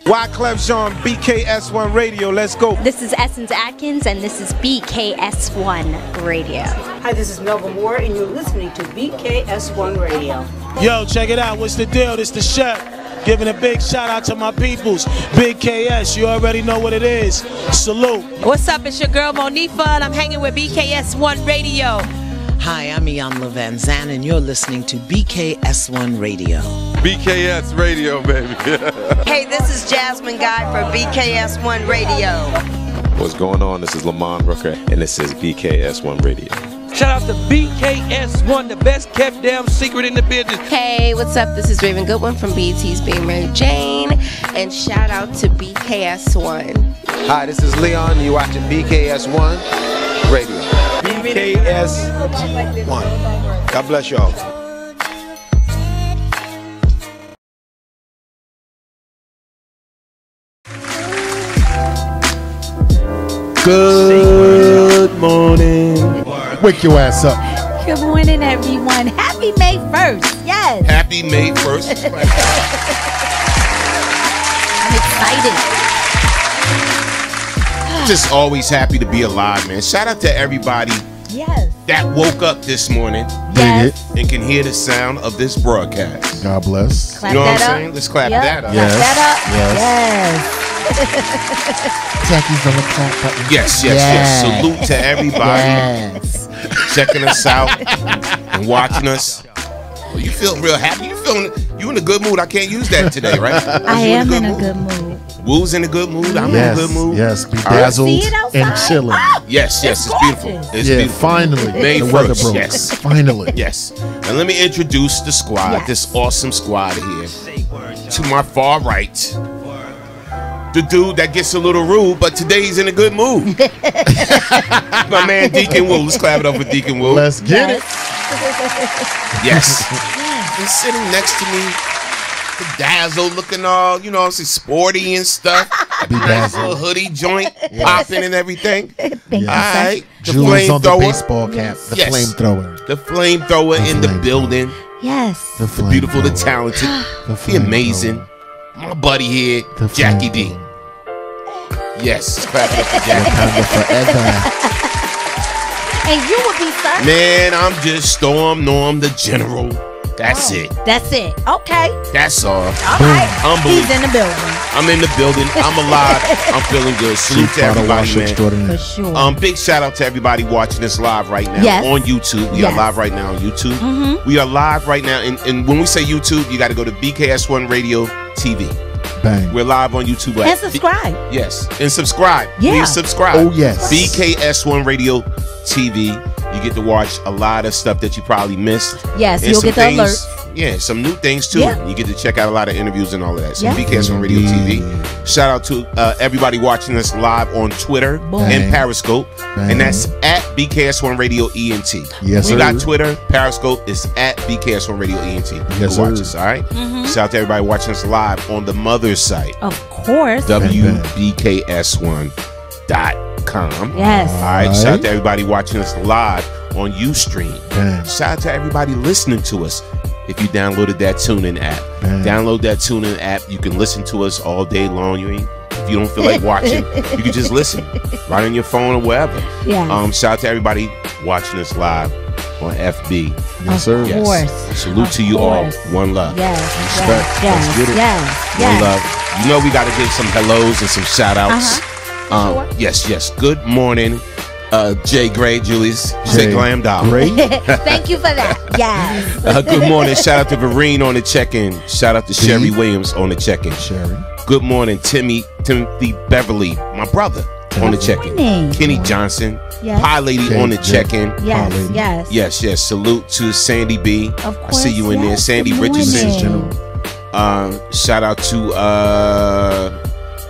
Wyclef Jean, BKS1 Radio. Let's go. This is Essence Atkins, and this is BKS1 Radio. Hi, this is Melba Moore, and you're listening to BKS1 Radio. Yo, check it out. What's the deal? This the chef. Giving a big shout out to my peoples. Big KS, you already know what it is. Salute. What's up? It's your girl Monifa, and I'm hanging with BKS1 Radio. Hi, I'm Iyanla Vanzant, and you're listening to BKS1 Radio. BKS Radio, baby. Hey, this is Jasmine Guy for BKS1 Radio. What's going on? This is Lamont Rooker, and this is BKS1 Radio. Shout out to BKS1, the best kept damn secret in the business. Hey, what's up? This is Raven Goodwin from BET's Being Mary Jane, and shout out to BKS1. Hi, this is Leon. You're watching BKS1 Radio. BKS1. God bless y'all. Good morning. Wake your ass up. Good morning, everyone. Happy May 1st. Yes. Happy May 1st. I'm excited. Just always happy to be alive, man. Shout out to everybody that woke up this morning and can hear the sound of this broadcast. God bless. You know what I'm saying? Let's clap that up. Yes. Clap that up. Yes. Jackie's on the clap button. Yes. Salute to everybody checking us out and watching us. Well, you feel real happy. You in a good mood. I can't use that today, right? I am in a good mood. Woo's in a good mood. I'm in a good mood. Yes, bedazzled and chilling. Yes, it's beautiful. It's beautiful. Finally. May the weather 1st. broke. Yes. Finally. Yes. And let me introduce the squad, this awesome squad here. To my far right, the dude that gets a little rude, but today he's in a good mood. My man Deacon Wu. Let's clap it up for Deacon Wu. Let's get it. Yes. He's sitting next to me, bedazzled, looking all, you know, sporty and stuff. Nice little hoodie joint popping and everything. All right. The Jules on the baseball cap. The flamethrower. The flamethrower in the building. Yes. The beautiful, the talented, the amazing. My buddy here, Jackie D. Yes, clap it up for Jackie. And you will be, sir? Man, I'm just Storm Norm the General. That's it. That's it. Okay. That's all. All right. Unbelievable. He's in the building. I'm in the building. I'm alive. I'm feeling good. Salute to everybody, man. For sure. Big shout out to everybody watching us live right now on YouTube. We are live right now on YouTube. We are live right now. And when we say YouTube, you got to go to BKS1 Radio TV. Bang. We're live on YouTube. And subscribe. Yes. And subscribe. Yeah. Please subscribe. Oh, yes. BKS1 Radio TV. You get to watch a lot of stuff that you probably missed. Yes, and you'll get the alerts. Yeah, some new things too. Yeah. You get to check out a lot of interviews and all of that. So Yeah. BKS1 Radio TV. Shout out to everybody watching us live on Twitter and Periscope. And that's at BKS1 Radio ENT. Yes, we got Twitter, Periscope is at BKS1 Radio ENT. Yes, go watch us, all right? Shout out to everybody watching us live on the mother's site. Of course. WBKS1.com. Yes. All right. Shout out to everybody watching us live on Ustream. Shout out to everybody listening to us. If you downloaded that TuneIn app, download that TuneIn app. You can listen to us all day long. If you don't feel like watching, you can just listen right on your phone or wherever. Yeah. Shout out to everybody watching us live on FB. Yes, sir. Of course. Salute to you all. One love. Yes. Respect. Yes. Let's get it. Yes. One love. You know we got to give some hellos and some shout outs. Yes. Good morning. Jay Gray, Julius. Say Glam Doll. Thank you for that. Yes. Good morning. Shout out to Vereen on the check-in. Shout out to Sherry Williams on the check-in. Good morning, Timothy Beverly, my brother, on the check-in. Kenny Johnson, Pie Lady on the check-in. Yes. Yes. Salute to Sandy B. Of course. I see you in there. Sandy Richardson. Shout out to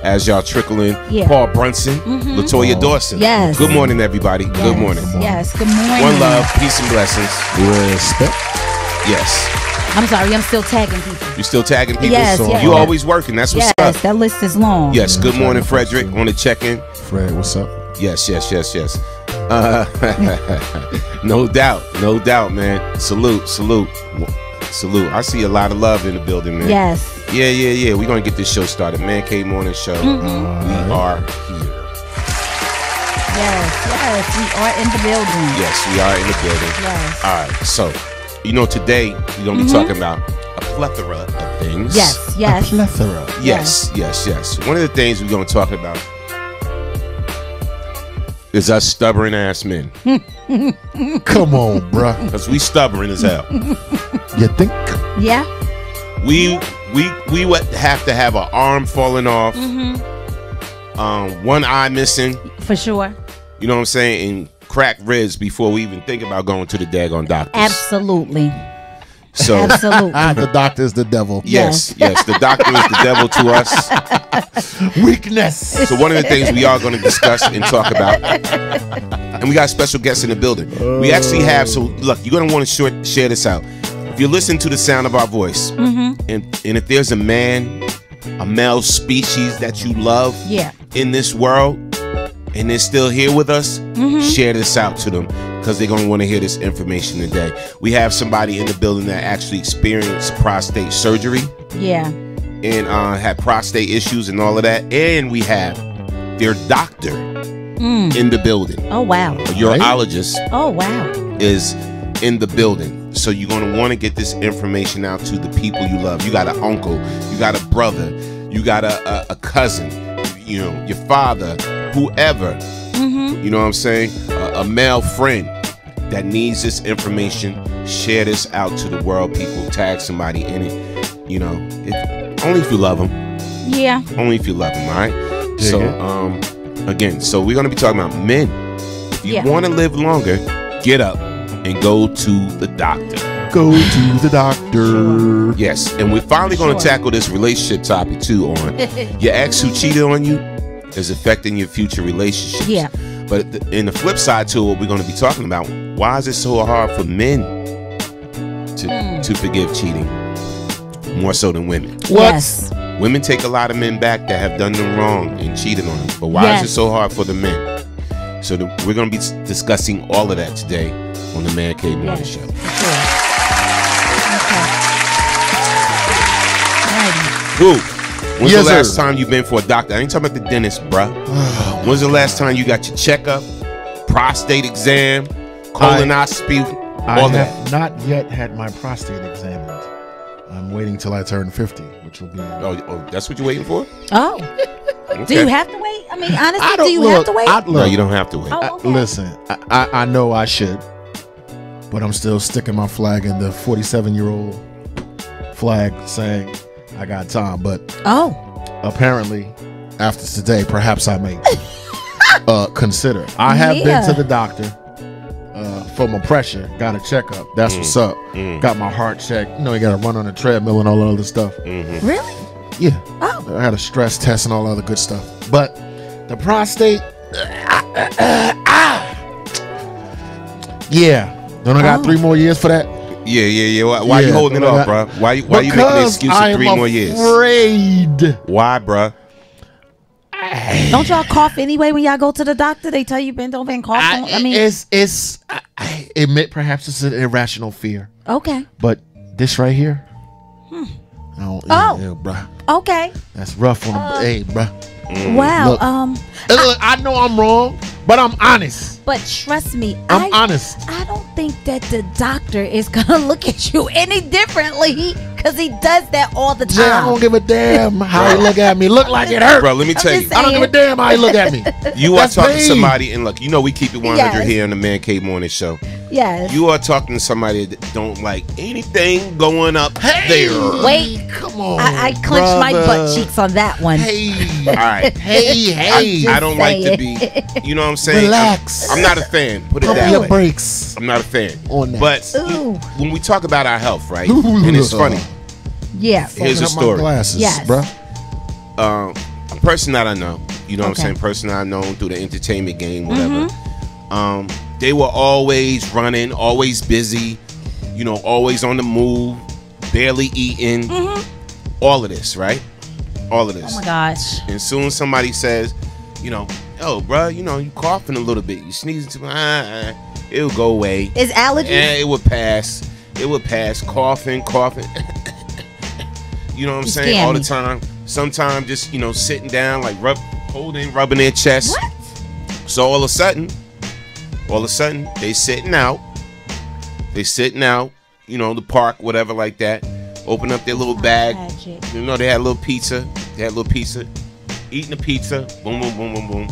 as y'all trickle in, Paul Brunson, Latoya Dawson. Yes. Good morning, everybody. Good morning. Yes. Good morning. One love, peace and blessings. Respect. Yes. I'm sorry, I'm still tagging people. You still tagging people? Yes. You always working. That's what's up. Yes, that list is long. Yes. Good morning, Frederick, on the check-in. Fred, what's up? Yes. No doubt, man. Salute. I see a lot of love in the building, man. Yes. Yeah. We're going to get this show started. Man Cave Morning Show. We are here. Yes, we are in the building. Yes, we are in the building. Yes. All right, so, today we're going to be talking about a plethora of things. Yes. A plethora. Yes. One of the things we're going to talk about is us stubborn ass men. Come on, bruh. Because we stubborn as hell. You think? Yeah. We would have to have an arm falling off, one eye missing. For sure. You know what I'm saying? And crack ribs before we even think about going to the daggone doctor. Absolutely. So absolutely. The doctor is the devil. Yes. The doctor is the devil to us. Weakness. So one of the things we are going to discuss and talk about, and we got special guests in the building. We actually have, so look, you're going to want to share this out. If you listen to the sound of our voice, and if there's a male species that you love in this world, and they're still here with us, share this out to them, because they're going to want to hear this information today. We have somebody in the building that actually experienced prostate surgery. Yeah. And had prostate issues and all of that. And we have their doctor in the building. Oh, wow. A urologist is in the building. So you're going to want to get this information out to the people you love. You got an uncle, you got a brother, you got a cousin, your father, whoever, you know what I'm saying? A male friend that needs this information. Share this out to the world, people. Tag somebody in it. Only if you love them. Yeah. Only if you love them, all right? So, again, so we're going to be talking about men. If you want to live longer, get up and go to the doctor. Go to the doctor. Yes, and we're finally going to tackle this relationship topic, too, on your ex who cheated on you is affecting your future relationships. Yeah. But in the flip side to what we're going to be talking about, why is it so hard for men to forgive cheating more so than women? Yes. Women take a lot of men back that have done them wrong and cheated on them. But why is it so hard for the men? So we're going to be discussing all of that today on the Man Cave Morning Show. Who? When's the last time you've been for a doctor? I ain't talking about the dentist, bruh. When's the last time you got your checkup, prostate exam, colonoscopy, all that? I have not yet had my prostate examined. I'm waiting till I turn 50, which will be... Oh, that's what you're waiting for? Oh. Okay. Do you have to wait? I mean, honestly, do you have to wait? No, you don't have to wait. Oh, okay. Listen, I know I should, but I'm still sticking my flag in the 47-year-old flag saying I got time. But apparently, after today, perhaps I may consider. I have been to the doctor for my pressure, got a checkup. That's what's up. Got my heart checked. You know, you got to run on a treadmill and all that other stuff. Really? Yeah. I had a stress test and all other good stuff. But the prostate, don't I got 3 more years for that? Yeah. Why you holding it off, bro? Why you making the excuse of 3 more years? Afraid. Why, bro? Don't y'all cough anyway when y'all go to the doctor? They tell you bend over and cough. I mean, I admit perhaps it's an irrational fear. Okay. But this right here, bruh. Okay. That's rough on the hey, bruh. Wow. Look, I know I'm wrong, but I'm honest. But trust me, I'm honest. I don't think that the doctor is gonna look at you any differently because he does that all the time. I don't give a damn how he look at me. Look like it hurt. Bro, let me tell you. I don't give a damn how he look at me. You are talking to somebody, and look, we keep it 100 here on the Man Cave Morning Show. Yes. You are talking to somebody that don't like anything going up there. Wait, come on. I clenched my butt cheeks on that one. Hey. All right. Hey. I don't like to be, you know what I'm saying? Relax. I'm not a fan. Put it Pump that your way. brakes. I'm not a fan. On that. But when we talk about our health, right? And it's funny. Yeah. Here's a story. Glasses, yes. Bro. A person that I know, you know what I'm saying? Person that I know through the entertainment game, whatever. They were always running, always busy, always on the move, barely eating. All of this, right? All of this. Oh my gosh. And soon as somebody says, oh, bro, you coughing a little bit, you sneezing too much, it'll go away. It's allergies? Yeah, it would pass. Coughing. You know what I'm saying? All the time. Sometimes just, you know, sitting down, like rubbing their chest. What? So all of a sudden, they sitting out. You know, the park, whatever like that. Open up their little bag. You know, they had a little pizza. Eating the pizza. Boom, boom, boom, boom, boom.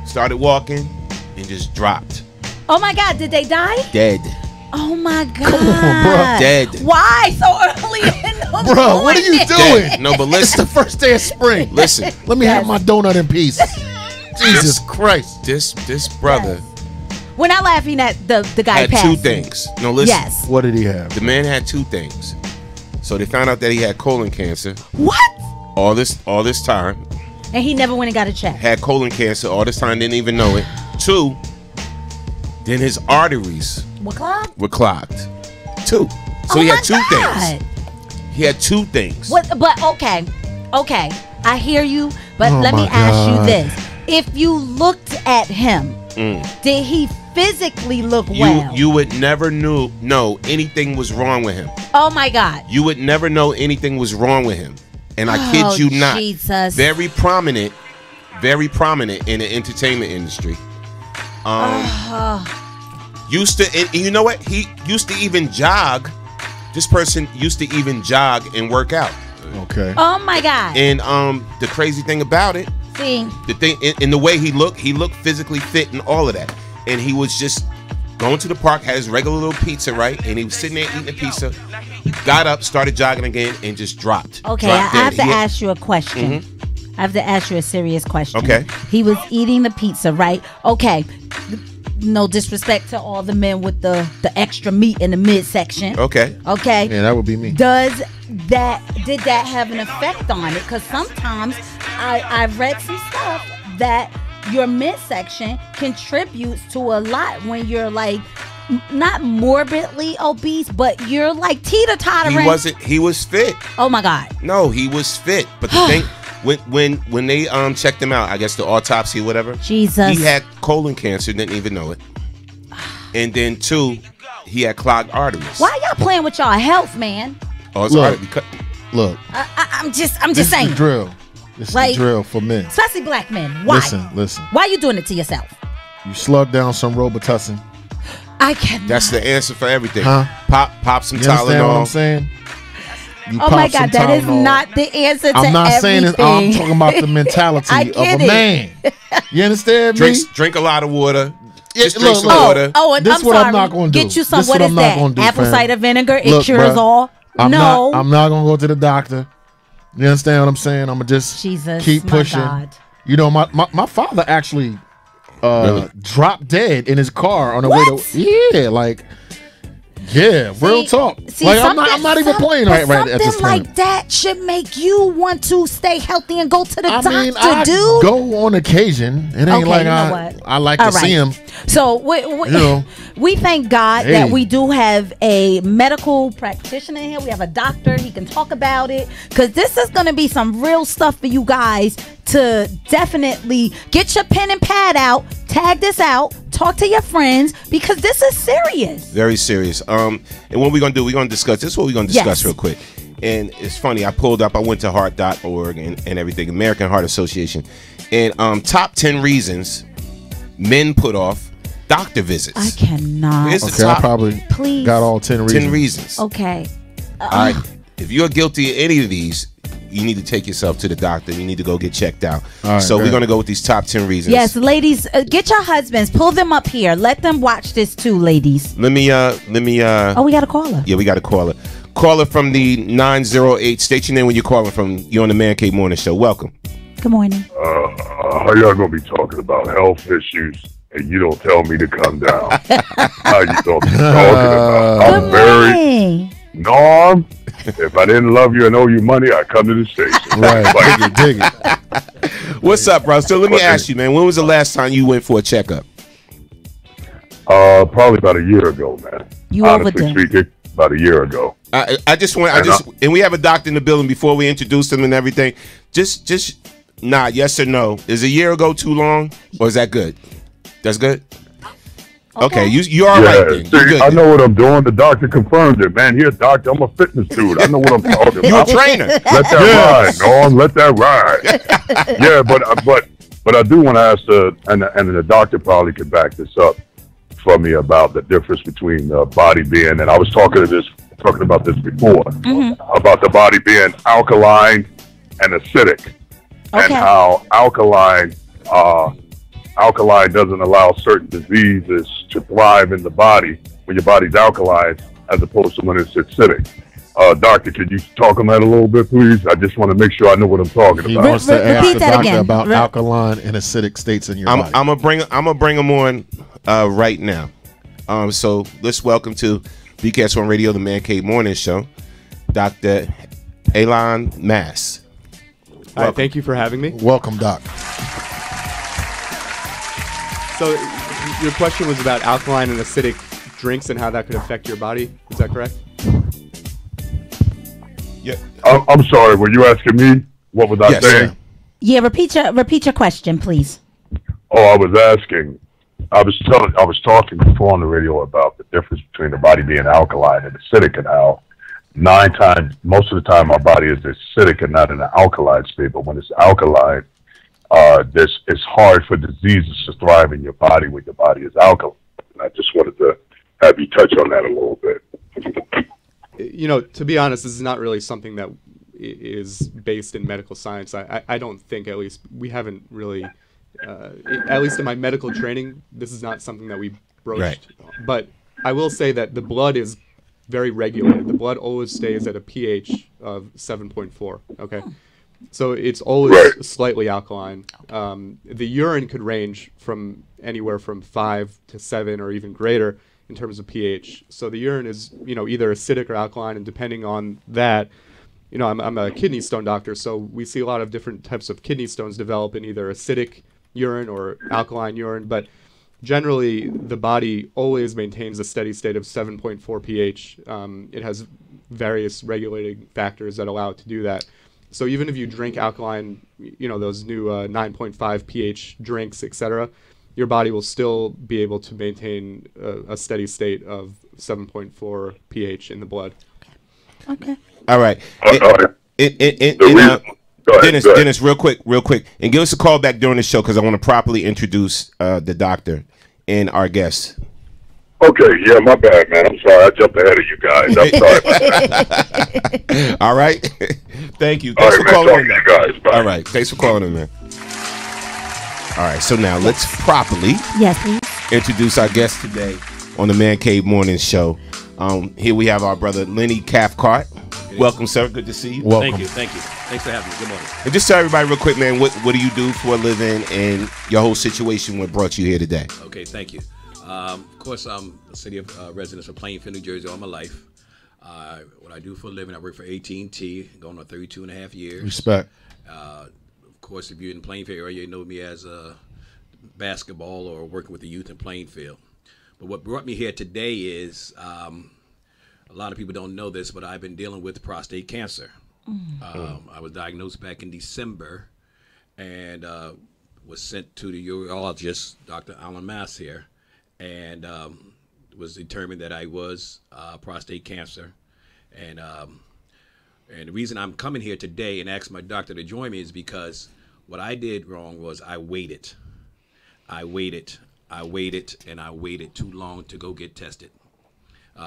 Started walking and just dropped. Oh my God, did they die? Dead. Oh my God. Come on, bro. Dead. Why so early in the morning? Bro, what are you doing? Dead. No, but listen. It's the first day of spring. Listen. Let me have my donut in peace. Jesus Christ. This brother. We're not laughing at the guy had passing. two things. No, listen. Yes. What did he have? The man had two things. So they found out that he had colon cancer. What? All this time. And he never went and got a check. Had colon cancer all this time, didn't even know it. Two, then his arteries were clogged. Two. So he had two things. He had two things. What? But okay. I hear you, but let me ask you this. If you looked at him, did he physically look well? You would never know anything was wrong with him. Oh my God. You would never know anything was wrong with him. And I kid you not. Jesus. Very prominent in the entertainment industry. Used to, and you know what? He used to even jog. This person used to even jog and work out. Okay. Oh my God. And the crazy thing about it, the thing in the way he looked physically fit and all of that. And he was just going to the park, had his regular little pizza, right? And he was sitting there eating the pizza, got up, started jogging again, and just dropped. Okay, I have to ask you a question. I have to ask you a serious question. Okay. He was eating the pizza, right? Okay. No disrespect to all the men with the extra meat in the midsection. Okay. Yeah, that would be me. Did that have an effect on it? Because sometimes I've read some stuff that your midsection contributes to a lot when you're like not morbidly obese, but you're like teeter-tottering. He was fit. Oh my God. No, he was fit. But the thing, when they checked him out, I guess the autopsy or whatever. Jesus. He had colon cancer, didn't even know it. And then two, he had clogged arteries. Why y'all playing with y'all health, man? Oh, it's artery. Look. I'm just this saying. Is the drill. This is the drill for men. Especially black men. Why? Listen. Why you doing it to yourself? You slug down some Robitussin. I cannot. That's the answer for everything. Huh? Pop some You Tylenol. understand what I'm saying? Oh my God, that is not the answer to I'm not everything. saying it. I'm talking about the mentality of a man. You understand me? Drink a lot of water. Just drink some water. Oh, and this I'm what sorry. I'm not going to do. Get you some. This What I'm is not that? gonna do, Apple fam. cider vinegar. It Look, cures bruh, all. I'm not going to go to the doctor. You understand what I'm saying? I'm going to just keep pushing. God. You know, my father actually dropped dead in his car on the way to real talk. Like I'm not even playing right at this point. Something like that should make you want to stay healthy and go to the doctor, I dude. go on occasion. It ain't like I like to see him. So we thank God that we do have a medical practitioner in here. We have a doctor. He can talk about it because this is going to be some real stuff for you guys to definitely get your pen and pad out, tag this out, talk to your friends because this is serious. Very serious. And what we're going to do, we're going to discuss. This is what we're going to discuss real quick. And it's funny. I went to heart.org and everything, American Heart Association. And top 10 reasons men put off doctor visits. I cannot. I probably got all 10 reasons. 10 reasons. Okay. All right. If you're guilty of any of these, you need to take yourself to the doctor. You need to go get checked out. Right, so we're going to go with these top 10 reasons. Yes, ladies, get your husbands. Pull them up here. Let them watch this too, ladies. Let me Oh, we got a caller. Yeah, we got a caller. Caller from the 908. State your name when you're calling from. You're on the Man Cave Morning Show. Welcome. Good morning. How y'all going to be talking about health issues and you don't tell me to come down? How you talking about? I'm very... Norm, if I didn't love you and owe you money, I'd come to the station. Right, dig it. What's up, bro? So let me ask you, man. When was the last time you went for a checkup? Probably about a year ago, man. Honestly speaking, about a year ago. And we have a doctor in the building before we introduce him and everything. Just yes or no. Is a year ago too long, or is that good? That's good. Okay, you all right then. See, I know what I'm doing. The doctor confirmed it, man. Here, doctor, I'm a fitness dude. I know what I'm talking about. You're a trainer. Let that ride, Norm. Let that ride. Yeah, but I do want to ask and the doctor probably could back this up for me about the difference between the body being, and I was talking about this before, about the body being alkaline and acidic, and how alkaline doesn't allow certain diseases to thrive in the body when your body's alkaline, as opposed to when it's acidic. Doctor, could you talk on that a little bit, please? I just want to make sure I know what I'm talking about. He wants to ask the doctor about alkaline and acidic states in your body. I'm gonna bring him on right now. So let's welcome to BKS1 Radio, the Man Cave Morning Show, Dr. Elan Mass. Hi, thank you for having me. Welcome, Doc. So your question was about alkaline and acidic drinks and how that could affect your body. Is that correct? Yeah. I'm sorry. Were you asking me? What was I saying? Yeah. Repeat your question, please. Oh, I was asking. I was talking before on the radio about the difference between the body being alkaline and acidic, and how most of the time our body is acidic and not in an alkaline state. But when it's alkaline, it's hard for diseases to thrive in your body when your body is alkaline. And I just wanted to have you touch on that a little bit. To be honest, this is not really something that is based in medical science. I don't think, at least, we haven't really, at least in my medical training, this is not something that we broached. Right. But I will say that the blood is very regulated. The blood always stays at a pH of 7.4, okay? So it's always slightly alkaline. The urine could range from anywhere from 5 to 7 or even greater in terms of pH. So the urine is, either acidic or alkaline, and depending on that, I'm a kidney stone doctor, so we see a lot of different types of kidney stones develop in either acidic urine or alkaline urine, but generally the body always maintains a steady state of 7.4 pH. It has various regulating factors that allow it to do that. So even if you drink alkaline, those new 9.5 pH drinks, etc., your body will still be able to maintain a steady state of 7.4 pH in the blood. Okay. All right. Dennis, real quick, and give us a call back during the show because I want to properly introduce the doctor and our guest. Okay, yeah, my bad, man. I'm sorry. I jumped ahead of you guys. I'm sorry. All right. Thank you. Thanks for calling in, man. All right. Thanks for calling in, man. All right. So now let's properly introduce our guest today on the Man Cave Morning Show. Here we have our brother Lenny Cathcart. Welcome, sir. Good to see you. Welcome. Thank you. Thanks for having me. Good morning. And just tell everybody real quick, man, what do you do for a living and your whole situation, what brought you here today? Okay, thank you. Of course, I'm a city of residents of Plainfield, New Jersey all my life. What I do for a living, I work for AT&T, going on 32 and a half years. Respect. Of course, if you're in the Plainfield area, you know me as basketball or working with the youth in Plainfield. But what brought me here today is, a lot of people don't know this, but I've been dealing with prostate cancer. I was diagnosed back in December and was sent to the urologist, Dr. Elan Mass here, and was determined that I was prostate cancer. And the reason I'm coming here today and asked my doctor to join me is because what I did wrong was I waited too long to go get tested.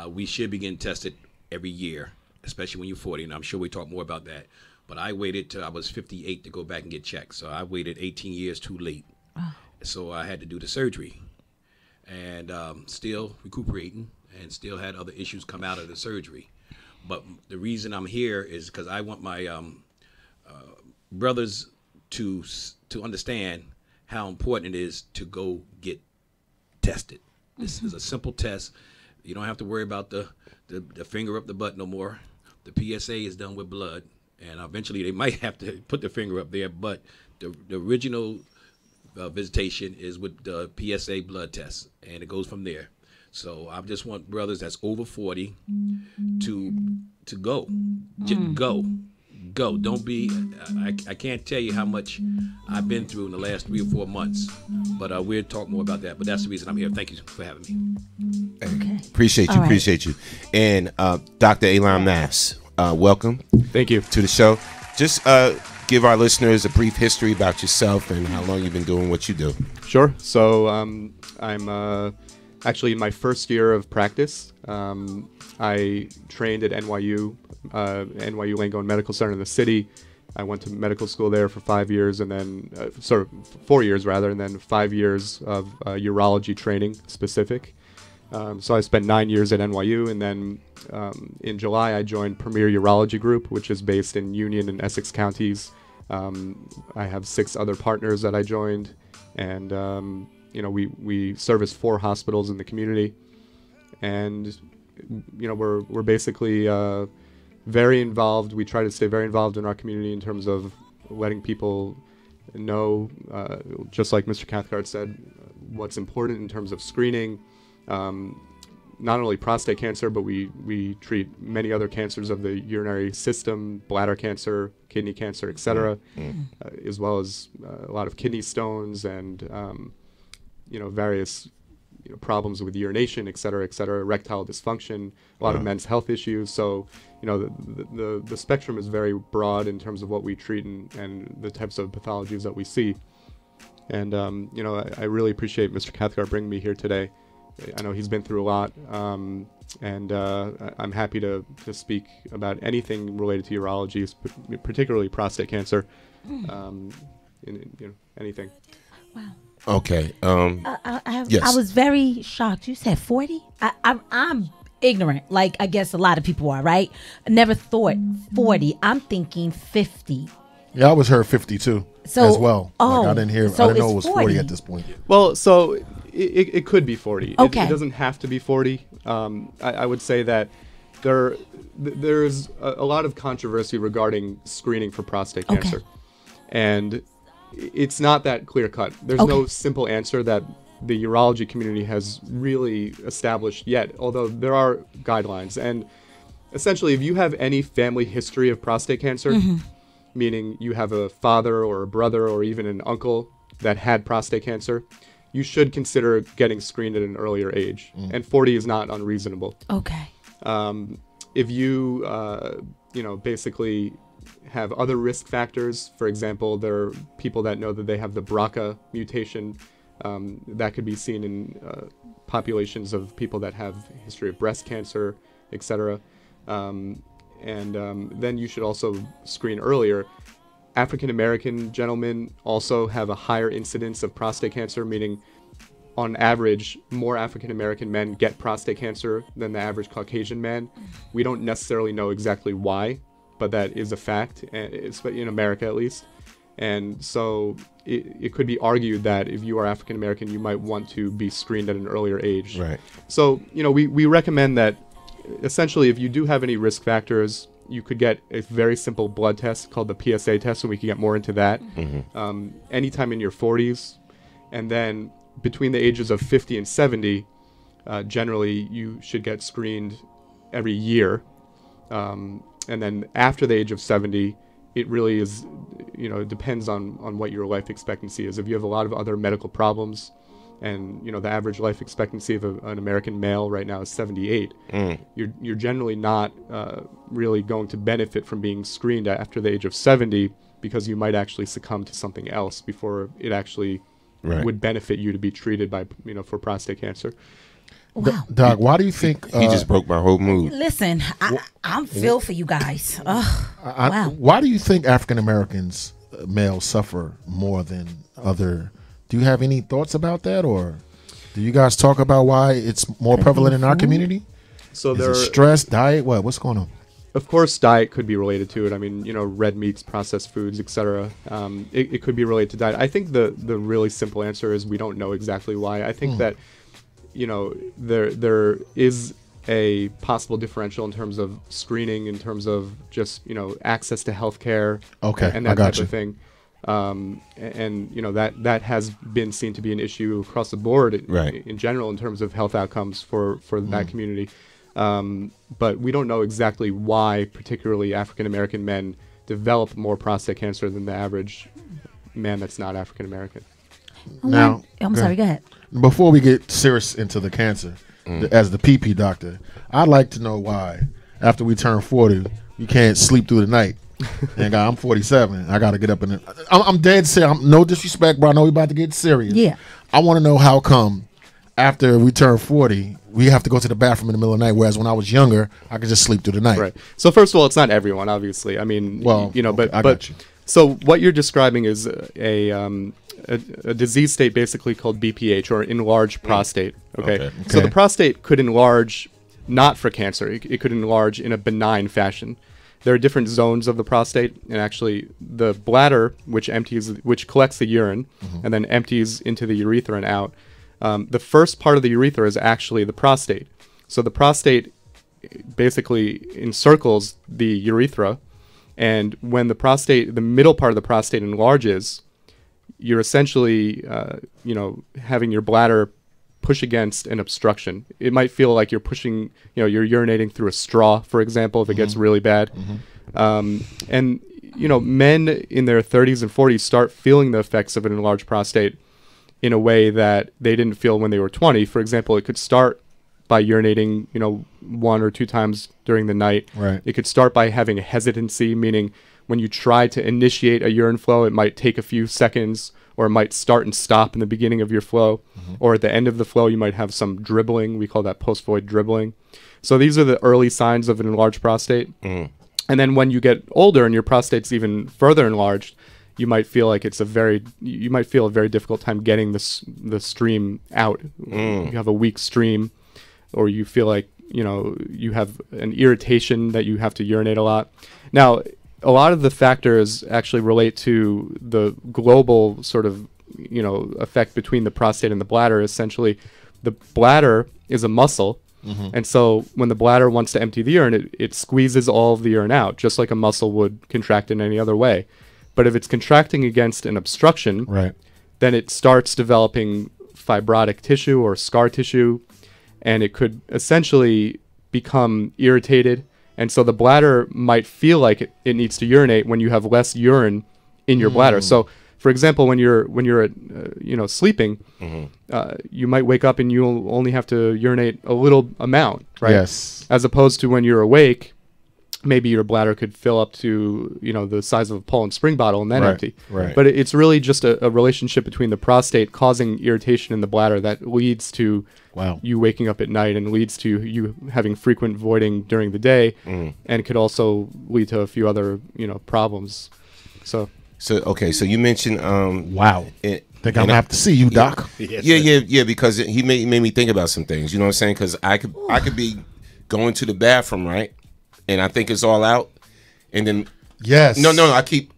We should begin tested every year, especially when you're 40, and I'm sure we talk more about that. But I waited till I was 58 to go back and get checked. So I waited 18 years too late. So I had to do the surgery. And still recuperating and still had other issues come out of the surgery. But the reason I'm here is because I want my brothers to understand how important it is to go get tested. This is a simple test. You don't have to worry about the finger up the butt no more. The PSA is done with blood, and eventually they might have to put the finger up there, but the original visitation is with the PSA blood test, and it goes from there. So I just want brothers that's over 40 to go. Just go. Don't be. I can't tell you how much I've been through in the last 3 or 4 months, but we'll talk more about that. But that's the reason I'm here. Thank you for having me. Okay. Appreciate you. And Dr. Elam Nass, welcome. Thank you to the show. Just give our listeners a brief history about yourself and how long you've been doing what you do. Sure. So I'm actually in my first year of practice. I trained at NYU Langone Medical Center in the city. I went to medical school there for 5 years, and then 4 years rather, and then 5 years of urology training specific. So I spent 9 years at NYU, and then in July I joined Premier Urology Group, which is based in Union and Essex counties. I have 6 other partners that I joined, and we service 4 hospitals in the community, and we're basically very involved. We try to stay very involved in our community in terms of letting people know, just like Mr. Cathcart said, what's important in terms of screening. Not only prostate cancer, but we treat many other cancers of the urinary system, bladder cancer, kidney cancer, etc., as well as a lot of kidney stones and various problems with urination, etc., erectile dysfunction, a lot of men's health issues. So the spectrum is very broad in terms of what we treat and the types of pathologies that we see. And I really appreciate Mr. Cathcart bringing me here today. I know he's been through a lot, and I'm happy to speak about anything related to urology, particularly prostate cancer, anything. Wow. Okay. I was very shocked. You said 40? I'm ignorant, like I guess a lot of people are, right? I never thought 40. I'm thinking 50. Yeah, I always heard 52 as well. I didn't know it was 40 at this point. Well, so it could be 40. Okay. It doesn't have to be 40. I would say that there's a lot of controversy regarding screening for prostate cancer. And it's not that clear cut. There's no simple answer that the urology community has really established yet, although there are guidelines. And essentially, if you have any family history of prostate cancer, meaning you have a father or a brother or even an uncle that had prostate cancer, you should consider getting screened at an earlier age. And 40 is not unreasonable. Okay. If you, basically have other risk factors, for example, there are people that know that they have the BRCA mutation that could be seen in populations of people that have a history of breast cancer, etc. Then you should also screen earlier. African American gentlemen also have a higher incidence of prostate cancer, meaning on average, more African American men get prostate cancer than the average Caucasian man. We don't necessarily know exactly why, but that is a fact, in America at least. And so it could be argued that if you are African American, you might want to be screened at an earlier age. Right. So, we recommend that essentially if you do have any risk factors, you could get a very simple blood test called the PSA test, and we can get more into that. Anytime in your 40s. And then between the ages of 50 and 70, generally you should get screened every year. And then after the age of 70, it really is, it depends on what your life expectancy is. If you have a lot of other medical problems, and the average life expectancy of an American male right now is 78, you're generally not really going to benefit from being screened after the age of 70, because you might actually succumb to something else before it actually would benefit you to be treated for prostate cancer. Wow. Doc, why do you think he just broke my whole mood? Listen, I'm feel for you guys. Wow. Why do you think African Americans males suffer more than other? Do you have any thoughts about that, or do you guys talk about why it's more prevalent in our community? So is it stress, diet, what's going on? Of course, diet could be related to it. I mean, red meats, processed foods, etc. It could be related to diet. I think the really simple answer is we don't know exactly why. I think that there is a possible differential in terms of screening, in terms of just access to healthcare, and that type of thing. That has been seen to be an issue across the board in general in terms of health outcomes for that community. But we don't know exactly why particularly African American men develop more prostate cancer than the average man that's not African American. Now, I'm sorry, go ahead. Before we get serious into the cancer, as the PP doctor, I'd like to know why, after we turn 40, you can't sleep through the night. And I'm 47. I got to get up in it. I'm dead serious. No disrespect, bro. I know we about to get serious. Yeah. I want to know how come after we turn 40, we have to go to the bathroom in the middle of the night, whereas when I was younger, I could just sleep through the night. Right. So first of all, it's not everyone, obviously. I mean, well, you know, okay, but I got you. So what you're describing is a disease state basically called BPH, or enlarged prostate. Okay? So the prostate could enlarge not for cancer. It could enlarge in a benign fashion. There are different zones of the prostate, and actually the bladder, which collects the urine and then empties into the urethra and out. The first part of the urethra is actually the prostate. So the prostate basically encircles the urethra, and when the middle part of the prostate enlarges, you're essentially, having your bladder push against an obstruction. It might feel like you're pushing, you're urinating through a straw, for example, if it gets really bad. And, men in their 30s and 40s start feeling the effects of an enlarged prostate in a way that they didn't feel when they were 20. For example, it could start by urinating, 1 or 2 times during the night. Right. It could start by having a hesitancy, meaning when you try to initiate a urine flow, it might take a few seconds, or it might start and stop in the beginning of your flow, or at the end of the flow, you might have some dribbling. We call that post-void dribbling. So these are the early signs of an enlarged prostate. And then when you get older and your prostate's even further enlarged, you might feel like a very difficult time getting the stream out. You have a weak stream, or you feel like, you have an irritation that you have to urinate a lot. Now, a lot of the factors actually relate to the global sort of, effect between the prostate and the bladder. Essentially, the bladder is a muscle. And so when the bladder wants to empty the urine, it squeezes all of the urine out, just like a muscle would contract in any other way. But if it's contracting against an obstruction, then it starts developing fibrotic tissue or scar tissue, and it could essentially become irritated. And so the bladder might feel like it needs to urinate when you have less urine in your bladder. So, for example, when you're sleeping, you might wake up and you'll only have to urinate a little amount, right? Yes. As opposed to when you're awake, maybe your bladder could fill up to, the size of a Poland Spring bottle and then empty. Right. But it's really just a relationship between the prostate causing irritation in the bladder that leads to you waking up at night and leads to you having frequent voiding during the day, and could also lead to a few other, problems. So you mentioned wow. Think I'm gonna have to see you, Doc. Yeah, because he made me think about some things. You know what I'm saying? Because I could be going to the bathroom, right? And I think it's all out, and then no, I keep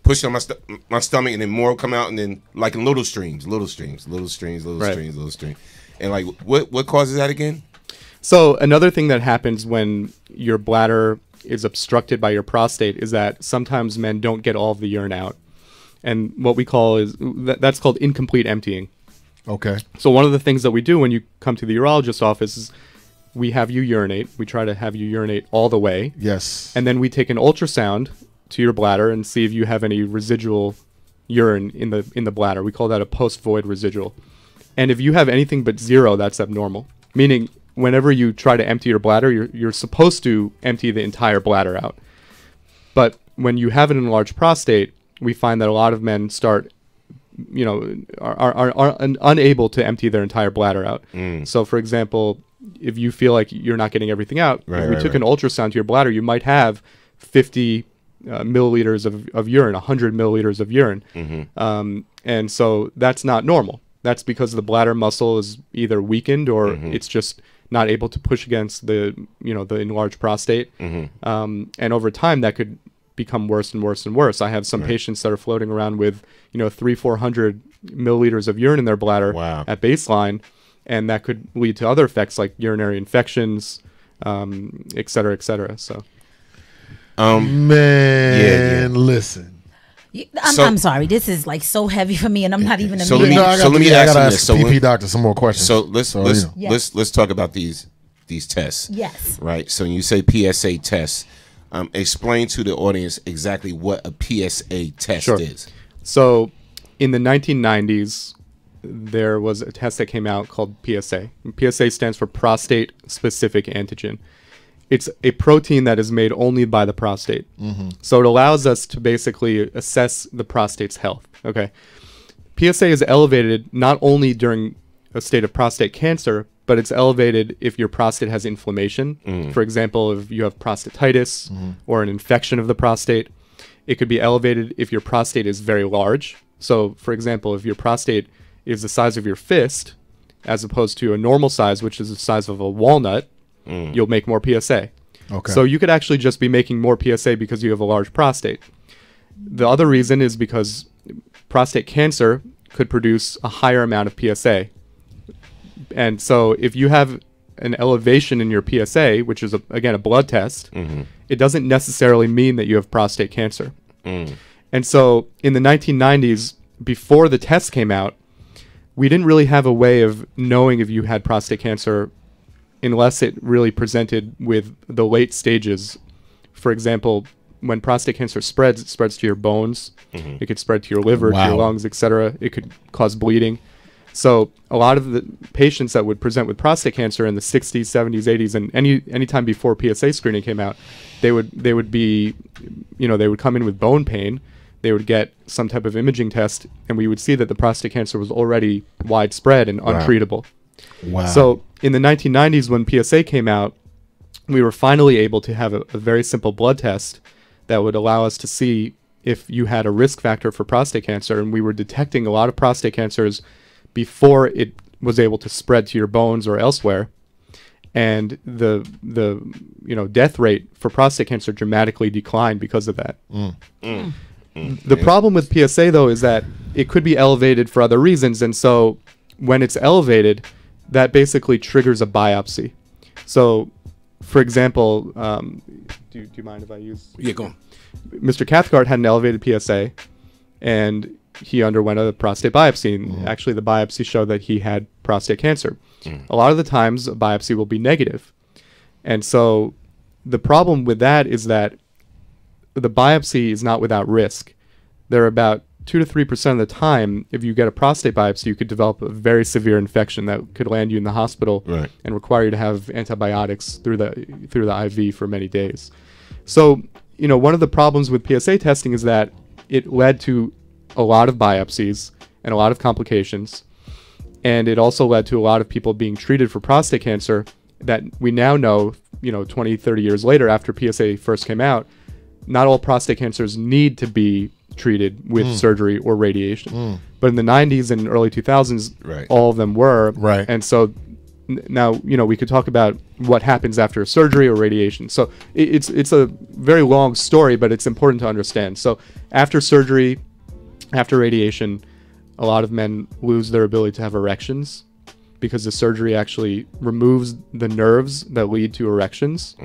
pushing on my stomach, and then more will come out, and then like in little streams, and like what causes that again? So another thing that happens when your bladder is obstructed by your prostate is that sometimes men don't get all of the urine out, and what we call that's called incomplete emptying. Okay. So one of the things that we do when you come to the urologist's office is we have you urinate. We try to have you urinate all the way. Yes. And then we take an ultrasound to your bladder and see if you have any residual urine in the bladder. We call that a post-void residual. And if you have anything but 0, that's abnormal. Meaning, whenever you try to empty your bladder, you're supposed to empty the entire bladder out. But when you have an enlarged prostate, we find that a lot of men start, are unable to empty their entire bladder out. So, for example, if you feel like you're not getting everything out, if we took an ultrasound to your bladder, you might have 50 milliliters of urine, 100 milliliters of urine. And so that's not normal. That's because the bladder muscle is either weakened or it's just not able to push against the enlarged prostate. And over time, that could become worse and worse and worse. I have some patients that are floating around with 300-400 milliliters of urine in their bladder at baseline, and that could lead to other effects like urinary infections, et cetera, et cetera. So, listen. I'm sorry. This is like so heavy for me, and I'm not even a let me ask you this. PP doctor some more questions. So let's talk about these tests. Yes. Right. So when you say PSA tests, Explain to the audience exactly what a PSA test is. So, in the 1990s, there was a test that came out called PSA. And PSA stands for prostate specific antigen. It's a protein that is made only by the prostate. So it allows us to basically assess the prostate's health. Okay. PSA is elevated not only during a state of prostate cancer, but it's elevated if your prostate has inflammation. For example, if you have prostatitis or an infection of the prostate. It could be elevated if your prostate is very large. So, for example, if your prostate is the size of your fist, as opposed to a normal size, which is the size of a walnut, you'll make more PSA. Okay. So you could actually just be making more PSA because you have a large prostate. The other reason is because prostate cancer could produce a higher amount of PSA. And so if you have an elevation in your PSA, which is, again, a blood test, it doesn't necessarily mean that you have prostate cancer. And so in the 1990s, before the test came out, we didn't really have a way of knowing if you had prostate cancer unless it really presented with the late stages. For example, when prostate cancer spreads, it spreads to your bones. It could spread to your liver, to your lungs, etc. It could cause bleeding. So a lot of the patients that would present with prostate cancer in the 60s, 70s, 80s, and any time before PSA screening came out, they would be, they would come in with bone pain. They would get some type of imaging test, and we would see that the prostate cancer was already widespread and untreatable. Wow. So in the 1990s, when PSA came out, we were finally able to have a very simple blood test that would allow us to see if you had a risk factor for prostate cancer, and we were detecting a lot of prostate cancers before it was able to spread to your bones or elsewhere. And the death rate for prostate cancer dramatically declined because of that. The problem with PSA, though, is that it could be elevated for other reasons. And so when it's elevated, that basically triggers a biopsy. So, for example, do you mind if I use... Yeah, go on. Mr. Cathcart had an elevated PSA, and he underwent a prostate biopsy. And actually, the biopsy showed that he had prostate cancer. A lot of the times, a biopsy will be negative. And so the problem with that is that the biopsy is not without risk. There are about 2 to 3% of the time, if you get a prostate biopsy, you could develop a very severe infection that could land you in the hospital and require you to have antibiotics through the IV for many days. So, one of the problems with PSA testing is that it led to a lot of biopsies and a lot of complications. And it also led to a lot of people being treated for prostate cancer that we now know, 20, 30 years later after PSA first came out, not all prostate cancers need to be treated with surgery or radiation. But in the 90s and early 2000s, all of them were. And so now, we could talk about what happens after surgery or radiation. So it's a very long story, but it's important to understand. So after surgery, after radiation, a lot of men lose their ability to have erections because the surgery actually removes the nerves that lead to erections.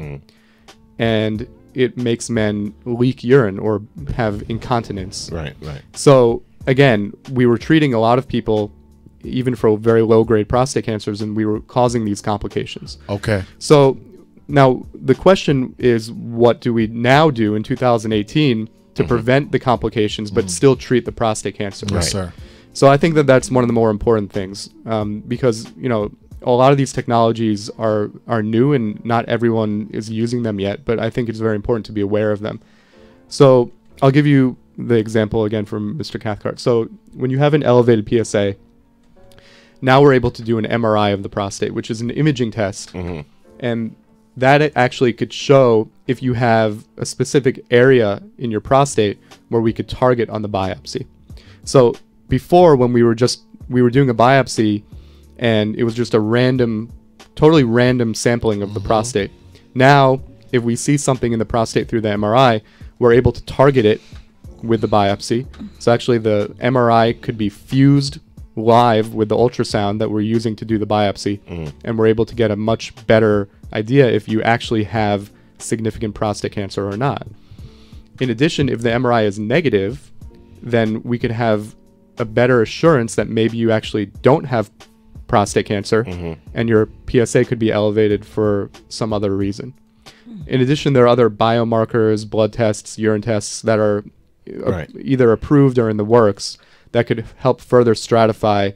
And it makes men leak urine or have incontinence. So again, we were treating a lot of people even for very low-grade prostate cancers, and we were causing these complications. Okay. So now the question is, what do we now do in 2018 to prevent the complications but still treat the prostate cancer? Yes, sir. So I think that that's one of the more important things, because a lot of these technologies are new and not everyone is using them yet, but I think it's very important to be aware of them. So I'll give you the example again from Mr. Cathcart. So when you have an elevated PSA, now we're able to do an MRI of the prostate, which is an imaging test. And that actually could show if you have a specific area in your prostate where we could target on the biopsy. So before, when we were doing a biopsy and it was just a totally random sampling of the prostate. Now, if we see something in the prostate through the MRI, we're able to target it with the biopsy. So actually the MRI could be fused live with the ultrasound that we're using to do the biopsy, and we're able to get a much better idea if you actually have significant prostate cancer or not. In addition, if the MRI is negative, then we could have a better assurance that maybe you actually don't have prostate cancer and your PSA could be elevated for some other reason. In addition, there are other biomarkers, blood tests, urine tests that are either approved or in the works that could help further stratify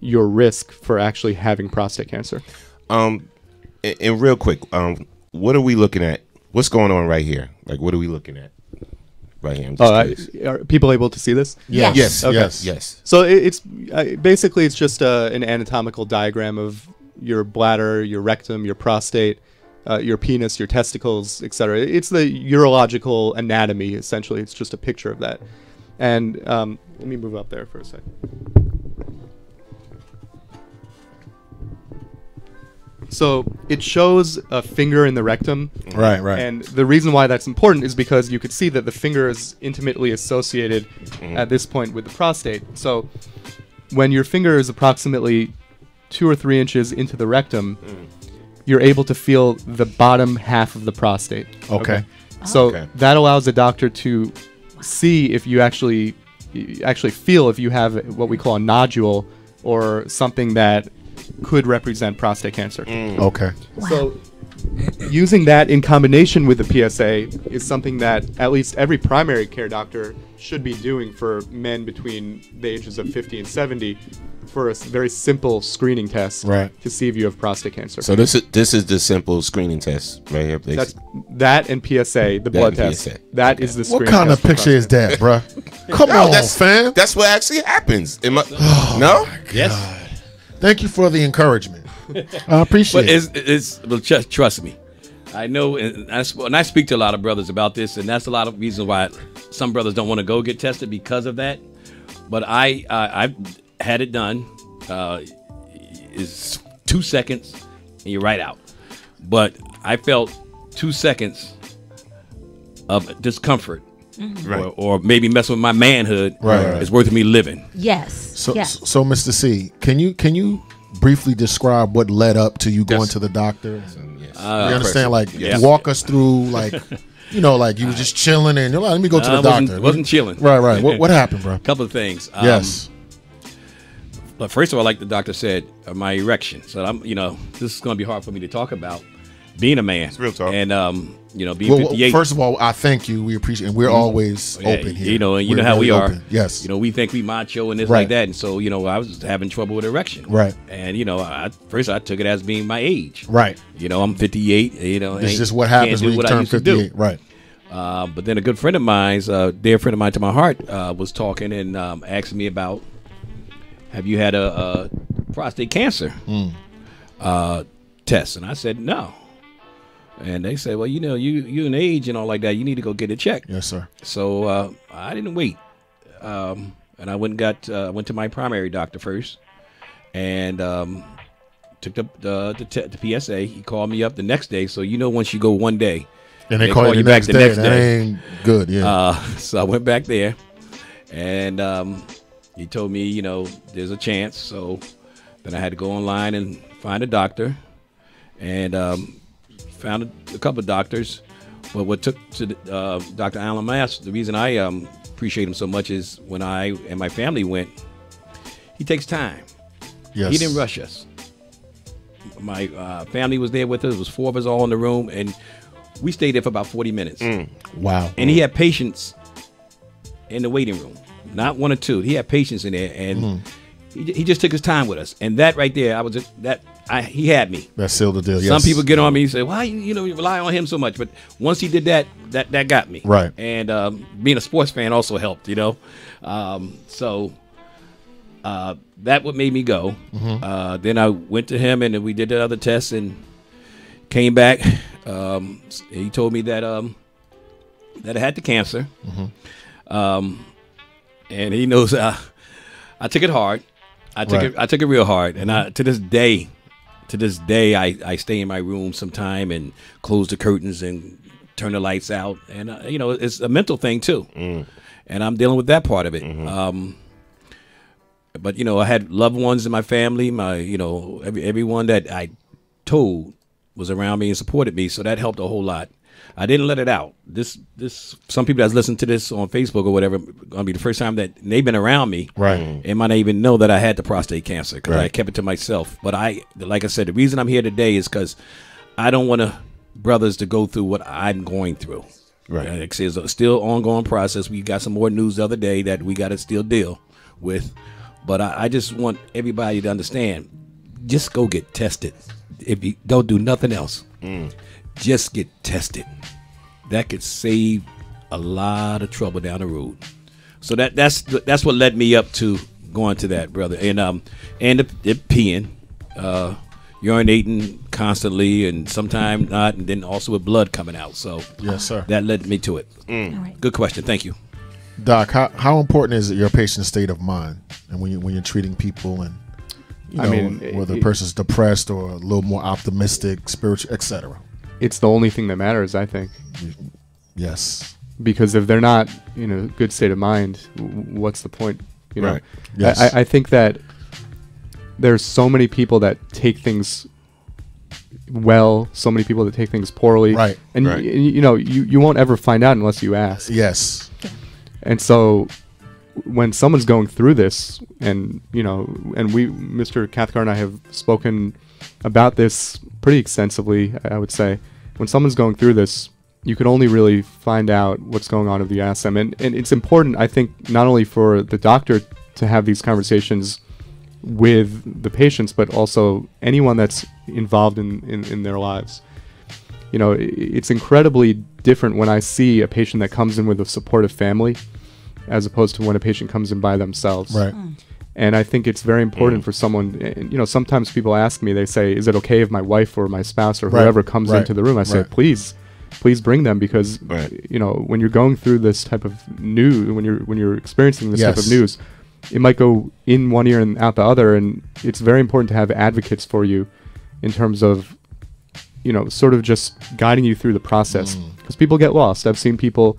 your risk for actually having prostate cancer. And real quick, what are we looking at? What's going on right here? Like, what are we looking at right here? Are people able to see this? Yes. Yes. Okay. Yes. So it's basically it's just an anatomical diagram of your bladder, your rectum, your prostate, your penis, your testicles, etc. It's the urological anatomy, essentially. It's just a picture of that. And let me move up there for a second. So it shows a finger in the rectum. Right. And the reason why that's important is because you could see that the finger is intimately associated at this point with the prostate. So when your finger is approximately 2 or 3 inches into the rectum, you're able to feel the bottom half of the prostate. Okay. So that allows the doctor to see if you actually feel if you have what we call a nodule or something that could represent prostate cancer. Okay. Wow. So using that in combination with the PSA is something that at least every primary care doctor should be doing for men between the ages of 50 and 70 for a very simple screening test to see if you have prostate cancer. So this is the simple screening test right here. That's that and PSA, the blood test. PSA. That is the screening What kind test of picture is that, bruh? Come on, fam. That's what actually happens. No? Yes. Thank you for the encouragement. I appreciate it. But trust me. I know, and I speak to a lot of brothers about this, and that's a lot of reasons why some brothers don't want to go get tested because of that. But I've had it done. It's 2 seconds, and you're right out. But I felt 2 seconds of discomfort, or maybe messing with my manhood, is worth me living. Yes. So, Mr. C, can you briefly describe what led up to you going to the doctor? You understand? Like, walk us through, like, you know, like you were just chilling and you're like, let me go to the doctor. Wasn't chilling. Right. What happened, bro? A couple of things. Yes. But first of all, like the doctor said, my erection. So this is going to be hard for me to talk about. Being a man, it's real talk, and being 58. First of all, I thank you. We appreciate, and we're always open here. And you know how we are. Open. Yes. We think we macho and this like that, and so I was having trouble with erection. Right. And first I took it as being my age. Right. I'm 58. It's just what happens when you turn 58. Right. But then a good friend of mine's, dear friend of mine to my heart, was talking and asking me about, have you had a prostate cancer test? And I said no. And they said, well, you an age and all like that, you need to go get it checked. Yes, sir. So I didn't wait. And I went to my primary doctor first and took the PSA. He called me up the next day. So once you go one day. And they call you back the next day. That ain't good, yeah. So I went back there and he told me, there's a chance. So then I had to go online and find a doctor. And found a couple of doctors, but what took to Dr. Alan Mass, the reason I appreciate him so much is when I and my family went, he takes time. Yes. He didn't rush us. My family was there with us. It was 4 of us all in the room, and we stayed there for about 40 minutes. Wow. And he had patients in the waiting room, not 1 or 2. He had patients in there, and he just took his time with us. And that right there, he had me. That sealed the deal. Yes. Some people get on me and say, "Why you rely on him so much?" But once he did that got me. Right. And being a sports fan also helped. So that what made me go. Then I went to him and we did the other tests and came back. He told me that I had the cancer. And he knows I took it hard. I took it real hard, and to this day, I stay in my room sometime and close the curtains and turn the lights out, and it's a mental thing too, and I'm dealing with that part of it. But I had loved ones in my family, everyone that I told was around me and supported me, so that helped a whole lot. I didn't let it out. This some people that's listening to this on Facebook or whatever gonna be the first time that they've been around me. Right. They might not even know that I had the prostate cancer because I kept it to myself. But like I said, the reason I'm here today is because I don't want to brothers to go through what I'm going through. Right. It's a still ongoing process. We got some more news the other day that we got to still deal with. But I just want everybody to understand, just go get tested. If you don't do nothing else, just get tested. That could save a lot of trouble down the road. So that's what led me up to going to that, brother. And the peeing, urinating constantly, and sometimes not, and then also with blood coming out. So yes, sir. That led me to it. Right. Good question. Thank you, Doc. How important is your patient's state of mind, and when you're treating people, and whether the person's depressed or a little more optimistic, spiritual, etc. It's the only thing that matters, I think. Yes. Because if they're not in a good state of mind, what's the point? You know, right. Yes. I think that there's so many people that take things well, so many people that take things poorly, right? And right. You won't ever find out unless you ask. Yes. And so when someone's going through this, and Mr. Cathcart and I have spoken about this pretty extensively, I would say, when someone's going through this, you can only really find out what's going on if you ask them. And it's important, I think, not only for the doctor to have these conversations with the patients, but also anyone that's involved in their lives. It's incredibly different when I see a patient that comes in with a supportive family as opposed to when a patient comes in by themselves. Right. And I think it's very important for someone, sometimes people ask me, they say, is it okay if my wife or my spouse or whoever comes into the room? I say, please bring them, because when you're going through this type of news, when you're experiencing this type of news, it might go in one ear and out the other, and it's very important to have advocates for you in terms of sort of just guiding you through the process, because people get lost. I've seen people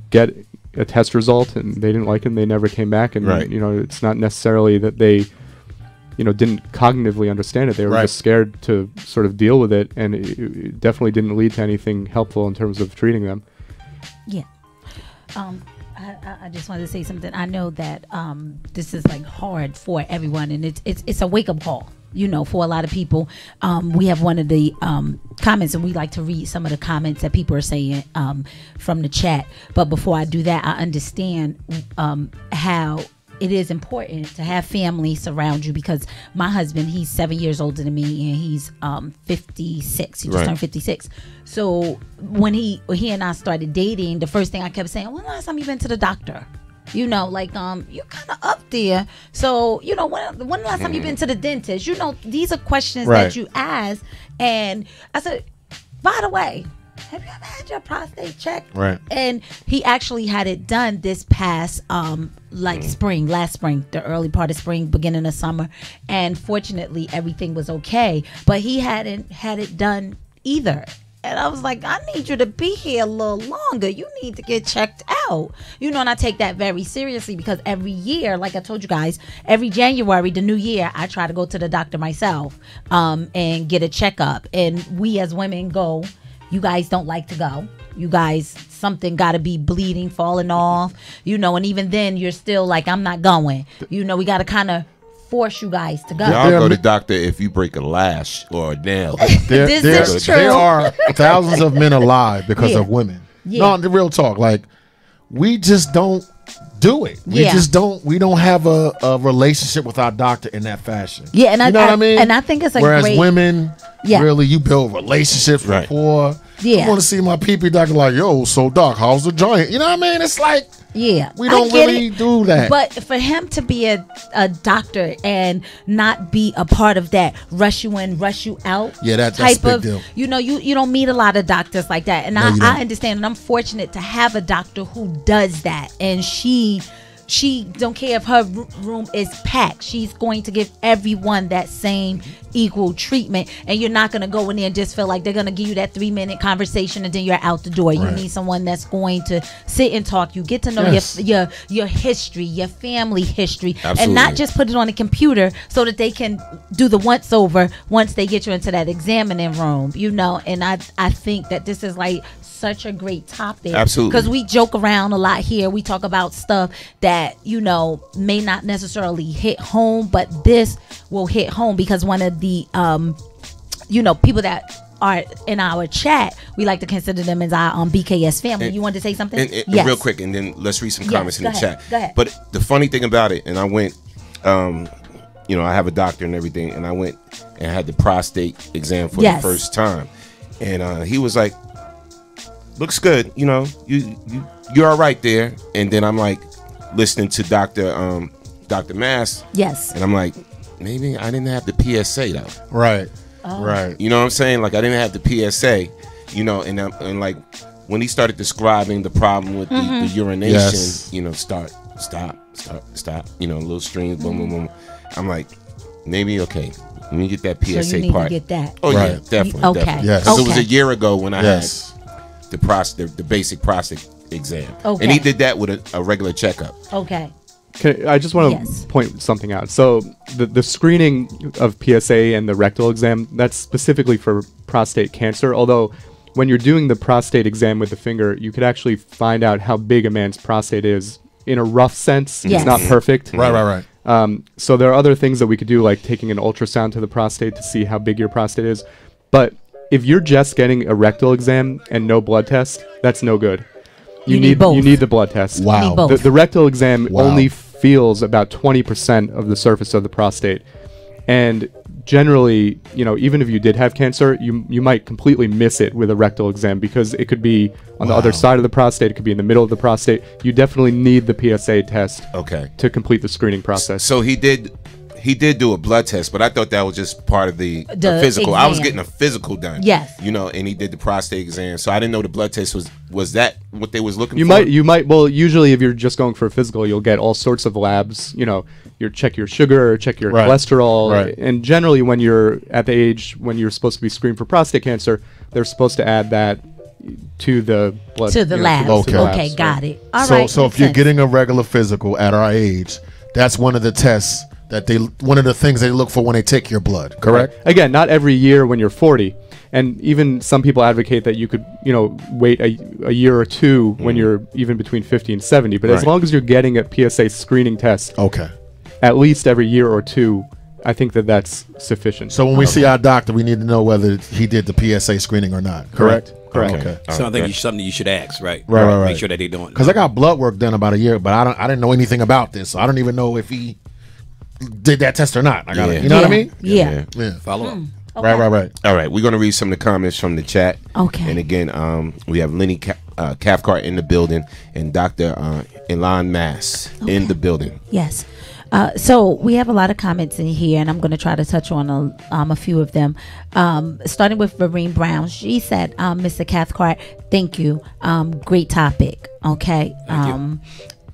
get a test result and they didn't like it and they never came back, and it's not necessarily that they didn't cognitively understand it. They were just scared to sort of deal with it, and it definitely didn't lead to anything helpful in terms of treating them. Yeah. I just wanted to say something. I know that this is like hard for everyone, and it's a wake up call, for a lot of people. We have one of the comments, and we like to read some of the comments that people are saying from the chat. But before I do that, I understand how it is important to have family surround you, because my husband, he's 7 years older than me, and he's 56. He just turned 56. So when he and I started dating, the first thing I kept saying, when the last time you been to the doctor? You're kind of up there. So, when the last time you been to the dentist? These are questions that you ask. And I said, by the way, have you ever had your prostate checked? Right. And he actually had it done this past last spring, the early part of spring, beginning of summer. And fortunately, everything was okay. But he hadn't had it done either. And I was like, I need you to be here a little longer. You need to get checked out. And I take that very seriously, because every year, like I told you guys, every January, the new year, I try to go to the doctor myself and get a checkup. And we as women go. You guys don't like to go. You guys, something got to be bleeding, falling off, and even then you're still like, I'm not going. We got to kind of force you guys to go. Y'all go to the doctor if you break a lash or a nail. This is true. There are thousands of men alive because of women. Yeah. No, the real talk. Like, we just don't do it. We just don't. We don't have a relationship with our doctor in that fashion. Yeah, and you know what I mean. And I think it's whereas women, really, you build relationships, Right. rapport. Yeah. I want to see my PP doctor like, yo, so doc, how's the joint? You know what I mean? It's like, we don't really do that. But for him to be a doctor and not be a part of that rush you in, rush you out, that's type a big of deal. You don't meet a lot of doctors like that. And I understand, and I'm fortunate to have a doctor who does that. And she don't care if her room is packed. She's going to give everyone that same equal treatment, and you're not going to go in there and just feel like they're going to give you that 3-minute conversation and then you're out the door. You need someone that's going to sit and talk. You get to know your history, your family history. Absolutely. And not just put it on a computer so that they can do the once over once they get you into that examining room. And I think that this is like such a great topic. Absolutely. Because we joke around a lot here. We talk about stuff that, may not necessarily hit home, but this will hit home, because one of the, people that are in our chat, we like to consider them as our BKS family. You wanted to say something? Yes. Real quick, and then let's read some comments in the chat. Go ahead. But the funny thing about it, and I went, you know, I have a doctor and everything, and I went and had the prostate exam for the first time, and he was like, "Looks good, you know, you're all right there." And then I'm like, listening to Dr. Mass, and I'm like, maybe I didn't have the PSA though. Right. Right. You know what I'm saying? Like I didn't have the PSA, you know, and like when he started describing the problem with the urination, you know, stop, you know, little streams, boom, boom, boom. I'm like, maybe okay. Let me get that PSA so you need part. To get that. Oh yeah, definitely. Okay. Definitely. Yes. Because it was a year ago when I had the basic prostate exam, and he did that with a regular checkup. Okay. I just want to point something out. So the screening of PSA and the rectal exam, that's specifically for prostate cancer. Although when you're doing the prostate exam with the finger, you could actually find out how big a man's prostate is in a rough sense. It's not perfect. Right. So there are other things that we could do, like taking an ultrasound to the prostate to see how big your prostate is. But if you're just getting a rectal exam and no blood test, that's no good. You need both. You need the blood test. Wow. The rectal exam only feels about 20% of the surface of the prostate. And generally, you know, even if you did have cancer, you might completely miss it with a rectal exam because it could be on the other side of the prostate, it could be in the middle of the prostate. You definitely need the PSA test to complete the screening process. So he did do a blood test, but I thought that was just part of the physical. Exam. I was getting a physical done. Yes. You know, and he did the prostate exam. So I didn't know the blood test was that what they was looking for? Well, usually if you're just going for a physical, you'll get all sorts of labs, you know, check your sugar, check your cholesterol. And generally when you're at the age when you're supposed to be screened for prostate cancer, they're supposed to add that to the blood. To the labs. Okay, got it. All right. So if you're getting a regular physical at our age, that's one of the tests that one of the things they look for when they take your blood, correct? Again, not every year when you're 40. And even some people advocate that you could, you know, wait a year or two when you're even between 50 and 70. But as long as you're getting a PSA screening test, at least every year or two, I think that's sufficient. So when we see our doctor, we need to know whether he did the PSA screening or not, correct? Correct. Okay. So I think it's something you should ask, right? Right. Make sure that they don't. Because I got blood work done about a year, but I didn't know anything about this. So I don't even know if he did that test or not. I got it. You know what I mean? Yeah. Follow up. Okay. Right. All right, we're gonna read some of the comments from the chat. Okay. And again, we have Lenny Cathcart in the building and Dr. Elon Mass in the building. Yes. So we have a lot of comments in here, and I'm going to try to touch on a few of them. Starting with Vereen Brown, she said, "Mr. Cathcart, thank you. Great topic." Okay.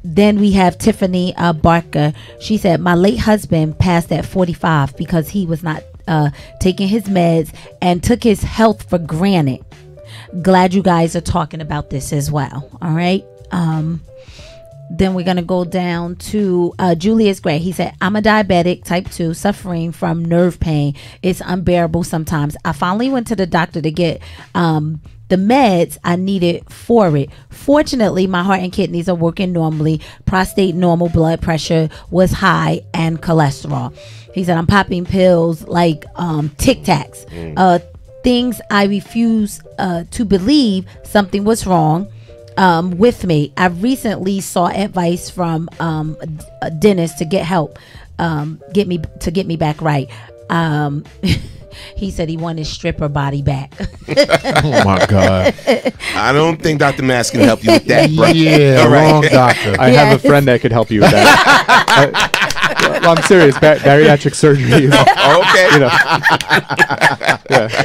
Then we have Tiffany Barker. She said, "My late husband passed at 45 because he was not taking his meds and took his health for granted. Glad you guys are talking about this as well." All right. Then we're going to go down to Julius Gray. He said, "I'm a diabetic type 2 suffering from nerve pain. It's unbearable sometimes. I finally went to the doctor to get the meds I needed for it. Fortunately, my heart and kidneys are working normally. Prostate normal, blood pressure was high, and cholesterol." He said, "I'm popping pills like Tic Tacs. Things I refuse to believe something was wrong with me. I recently sought advice from a dentist to get help, get me back right." He said he wanted his stripper body back. Oh my God! I don't think Dr. Mass can help you with that, bro. Yeah, wrong doctor. I have a friend that could help you with that. Well, I'm serious. Bariatric surgery. Okay. You know.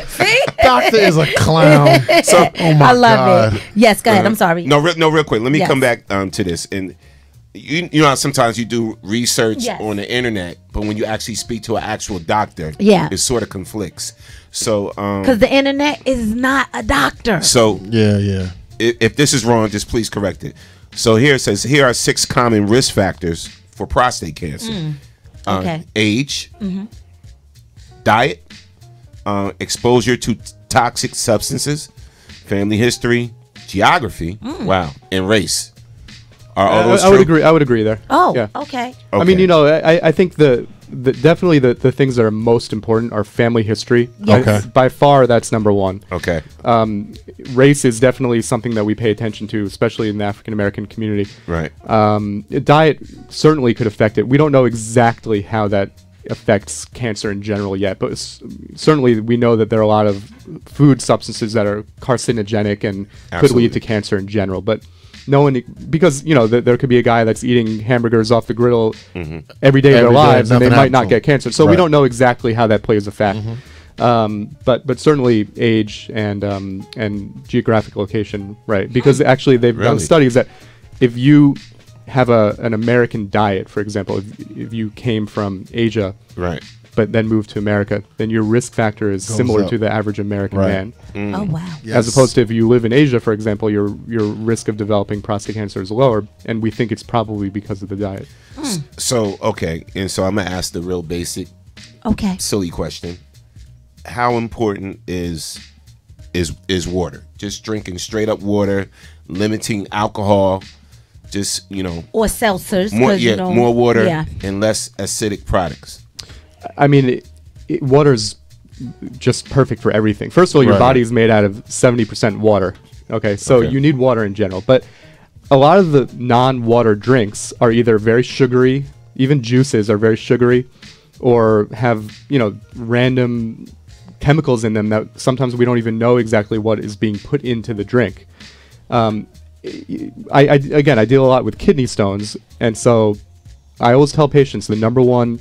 See? Doctor is a clown. So, oh my I love God. it. Yes, go ahead. I'm sorry. No, real quick. Let me Yes. come back to this. And you know how sometimes you do research Yes. on the internet, but when you actually speak to an actual doctor, it sort of conflicts. So, because the internet is not a doctor. So yeah. If this is wrong, just please correct it. So here it says, here are 6 common risk factors for prostate cancer. Okay. Age, diet, exposure to toxic substances, family history, geography, and race. Are all those I would agree there. Oh, yeah. okay. I mean, you know, I think the definitely the things that are most important are family history. Yes. Okay. By far, that's number one. Okay. Race is definitely something that we pay attention to, especially in the African American community. Right. Diet certainly could affect it. We don't know exactly how that affects cancer in general yet, but certainly we know that there are a lot of food substances that are carcinogenic and could lead to cancer in general. But no one, because there could be a guy that's eating hamburgers off the griddle every day of their lives, and they might not get cancer. So we don't know exactly how that plays a fact. But certainly age and geographic location, right? Because actually they've done studies that if you have an American diet, for example, if you came from Asia, right, but then moved to America, then your risk factor is similar to the average American man. Oh wow! As opposed to if you live in Asia, for example, your risk of developing prostate cancer is lower, and we think it's probably because of the diet. So and so I'm gonna ask the real basic, silly question: how important is water? Just drinking straight up water, limiting alcohol. Just or seltzers, more water and less acidic products. I mean, water's just perfect for everything. First of all, your body is made out of 70% water. Okay, so you need water in general. But a lot of the non-water drinks are either very sugary, even juices are very sugary, or have random chemicals in them that sometimes we don't even know exactly what is being put into the drink. I deal a lot with kidney stones, and so I always tell patients the number one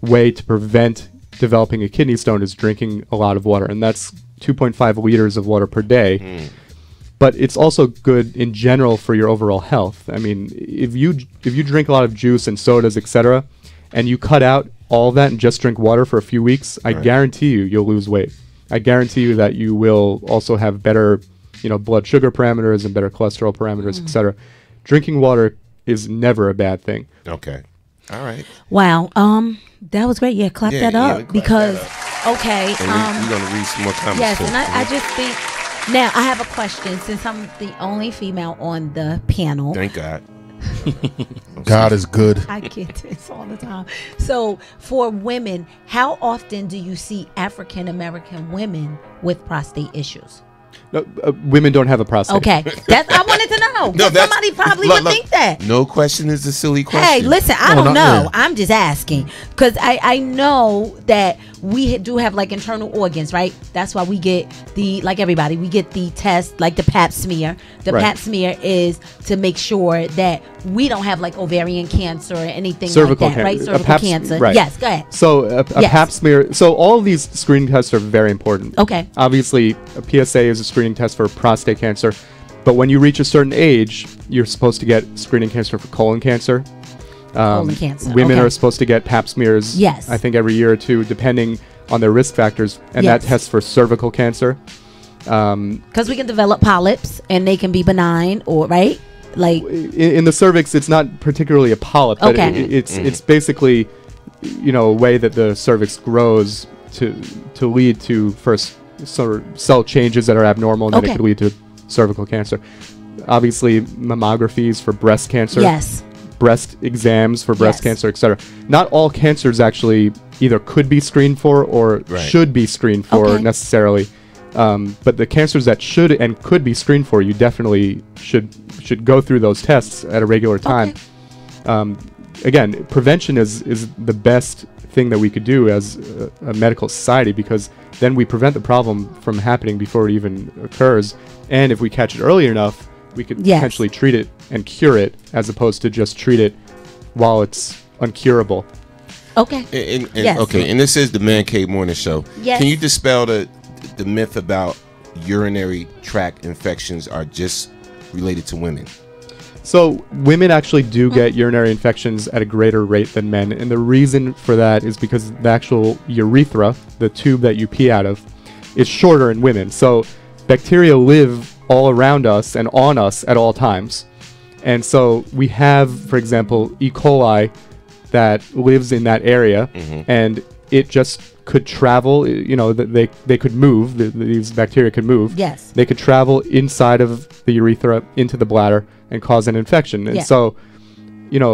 way to prevent developing a kidney stone is drinking a lot of water, and that's 2.5 liters of water per day. But it's also good in general for your overall health. I mean, if you drink a lot of juice and sodas, etc., and you cut out all of that and just drink water for a few weeks, I guarantee you'll lose weight. I guarantee you that you will also have better blood sugar parameters and better cholesterol parameters, etc. Drinking water is never a bad thing. Okay. All right. Wow. That was great. Yeah, clap that up because okay. And we're gonna read some more comments. Yes, too. and I just think now I have a question since I'm the only female on the panel. Thank God. God is good. I get this all the time. So for women, how often do you see African American women with prostate issues? No, women don't have a prostate. Okay, that's I wanted to know. No, somebody probably would think that. No question is a silly question. Hey, listen, I don't know. I'm just asking because I know that we do have like internal organs, right? That's why we get like everybody, we get the test, like the Pap smear. The Pap smear is to make sure that we don't have like ovarian cancer or anything cervical like that, right? Cervical cancer. Right. Yes, go ahead. So a Pap smear. So all of these screening tests are very important. Okay. Obviously, a PSA is a screening test for prostate cancer, but when you reach a certain age, you're supposed to get screening cancer for colon cancer. Colon cancer. Women are supposed to get Pap smears. Yes. I think every year or two, depending on their risk factors, and that tests for cervical cancer. Because we can develop polyps, and they can be benign, or right. Like in the cervix, it's not particularly a polyp, but it's basically, a way that the cervix grows to lead to first sort of cell changes that are abnormal, and then it could lead to cervical cancer. Obviously, mammographies for breast cancer. Yes. Breast exams for breast cancer, etc. Not all cancers actually either could be screened for or should be screened for necessarily. But the cancers that should and could be screened for, you definitely should go through those tests at a regular time. Again, prevention is the best thing that we could do as a medical society, because then we prevent the problem from happening before it even occurs. And if we catch it early enough, we could potentially treat it and cure it, as opposed to just treat it while it's uncurable. Okay. And this is the Man Cave Morning Show. Yes. Can you dispel the myth about urinary tract infections are just related to women? So women actually do get urinary infections at a greater rate than men, and the reason for that is because the actual urethra, the tube that you pee out of, is shorter in women. So bacteria live all around us and on us at all times. And so we have, for example, E. coli that lives in that area, and it just could travel, they could move, these bacteria could move. Yes. They could travel inside of the urethra into the bladder and cause an infection. And so,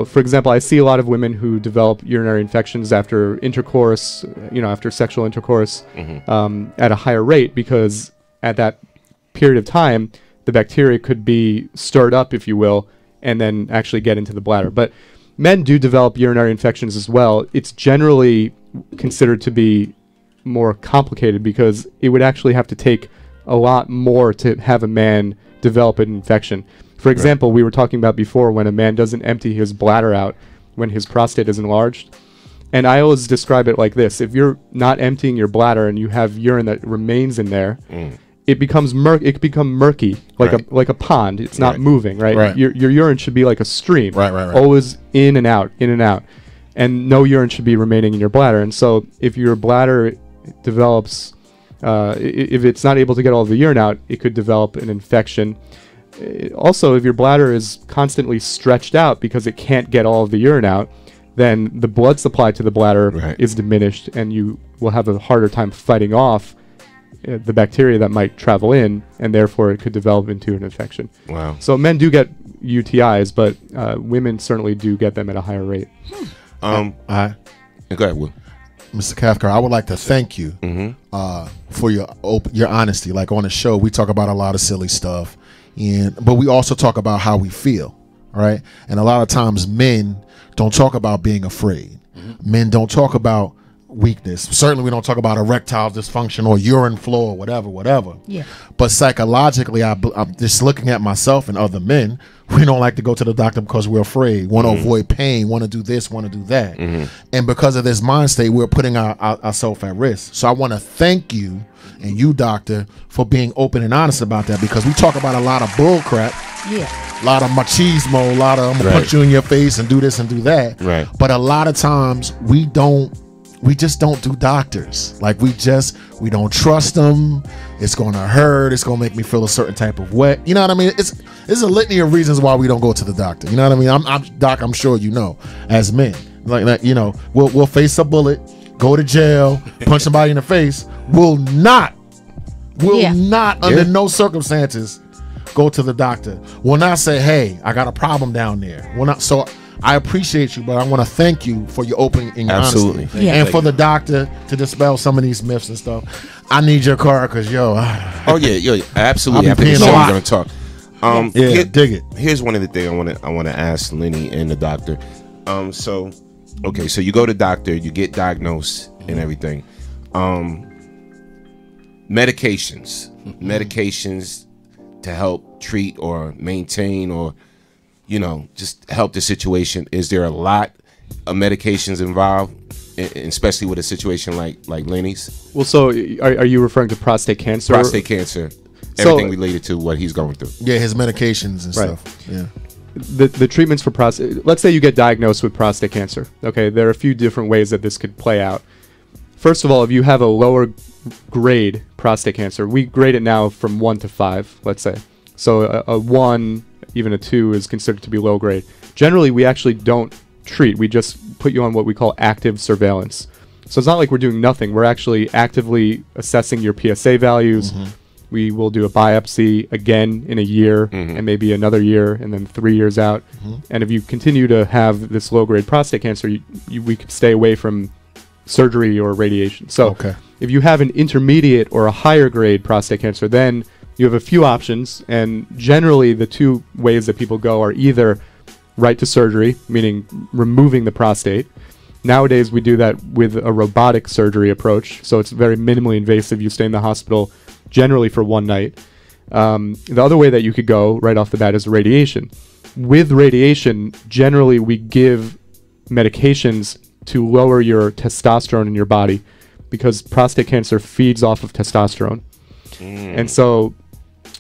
for example, I see a lot of women who develop urinary infections after intercourse, after sexual intercourse, at a higher rate, because at that period of time, the bacteria could be stirred up, if you will, and then actually get into the bladder. But men do develop urinary infections as well. It's generally considered to be more complicated because it would actually have to take a lot more to have a man develop an infection. For example, we were talking about before when a man doesn't empty his bladder out when his prostate is enlarged. And I always describe it like this. If you're not emptying your bladder and you have urine that remains in there, it becomes it can become murky, like a pond. It's not moving, right? Your urine should be like a stream, always in and out, and no urine should be remaining in your bladder. And so if your bladder develops, if it's not able to get all the urine out, it could develop an infection. Also, if your bladder is constantly stretched out because it can't get all of the urine out, then the blood supply to the bladder is diminished, and you will have a harder time fighting off the bacteria that might travel in, and therefore it could develop into an infection. Wow. So men do get UTIs, but women certainly do get them at a higher rate. Go ahead, Will. Mr. Cathcart, I would like to thank you for your honesty. Like on the show, we talk about a lot of silly stuff, but we also talk about how we feel, right? And a lot of times men don't talk about being afraid. Men don't talk about weakness. Certainly we don't talk about erectile dysfunction or urine flow or whatever. Yeah. But psychologically, I'm just looking at myself and other men. We don't like to go to the doctor because we're afraid, want to avoid pain, want to do this, want to do that. And because of this mind state, we're putting ourselves at risk. So I want to thank you and you, doctor, for being open and honest about that, because we talk about a lot of bull crap. Yeah. A lot of machismo, a lot of I'm gonna punch you in your face and do this and do that. Right. But a lot of times we just don't do doctors. Like we don't trust them. It's gonna hurt. It's gonna make me feel a certain type of way. You know what I mean? It's a litany of reasons why we don't go to the doctor. You know what I mean? Doc, I'm sure you know, as men, like we'll face a bullet, go to jail, punch somebody in the face. Will not under no circumstances go to the doctor. Will not say, hey, I got a problem down there. Will not. So I appreciate you, but I want to thank you for your open and your absolutely honesty. And for the doctor to dispel some of these myths and stuff. I need your car because absolutely. After the show, we're gonna talk. Dig it. Here's one of the things I want to ask Lenny and the doctor. So you go to doctor, you get diagnosed and everything. Medications to help treat or maintain or just help the situation. Is there a lot of medications involved, especially with a situation like Lenny's? Well, so are you referring to prostate cancer? Prostate cancer, everything related to what he's going through. Yeah, his medications and stuff. Yeah. The treatments for prostate, let's say you get diagnosed with prostate cancer. Okay, there are a few different ways that this could play out. First of all, if you have a lower grade prostate cancer, we grade it now from 1 to 5, let's say. So a 1, even a 2 is considered to be low grade. Generally, we actually don't treat. We just put you on what we call active surveillance. So it's not like we're doing nothing. We're actually actively assessing your PSA values. We will do a biopsy again in a year and maybe another year and then 3 years out. And if you continue to have this low grade prostate cancer, we could stay away from surgery or radiation. So if you have an intermediate or a higher grade prostate cancer, then you have a few options, and generally the two ways that people go are either right to surgery, meaning removing the prostate. Nowadays we do that with a robotic surgery approach, so it's very minimally invasive. You stay in the hospital generally for 1 night. The other way that you could go right off the bat is radiation. With radiation, generally we give medications to lower your testosterone in your body, because prostate cancer feeds off of testosterone. And so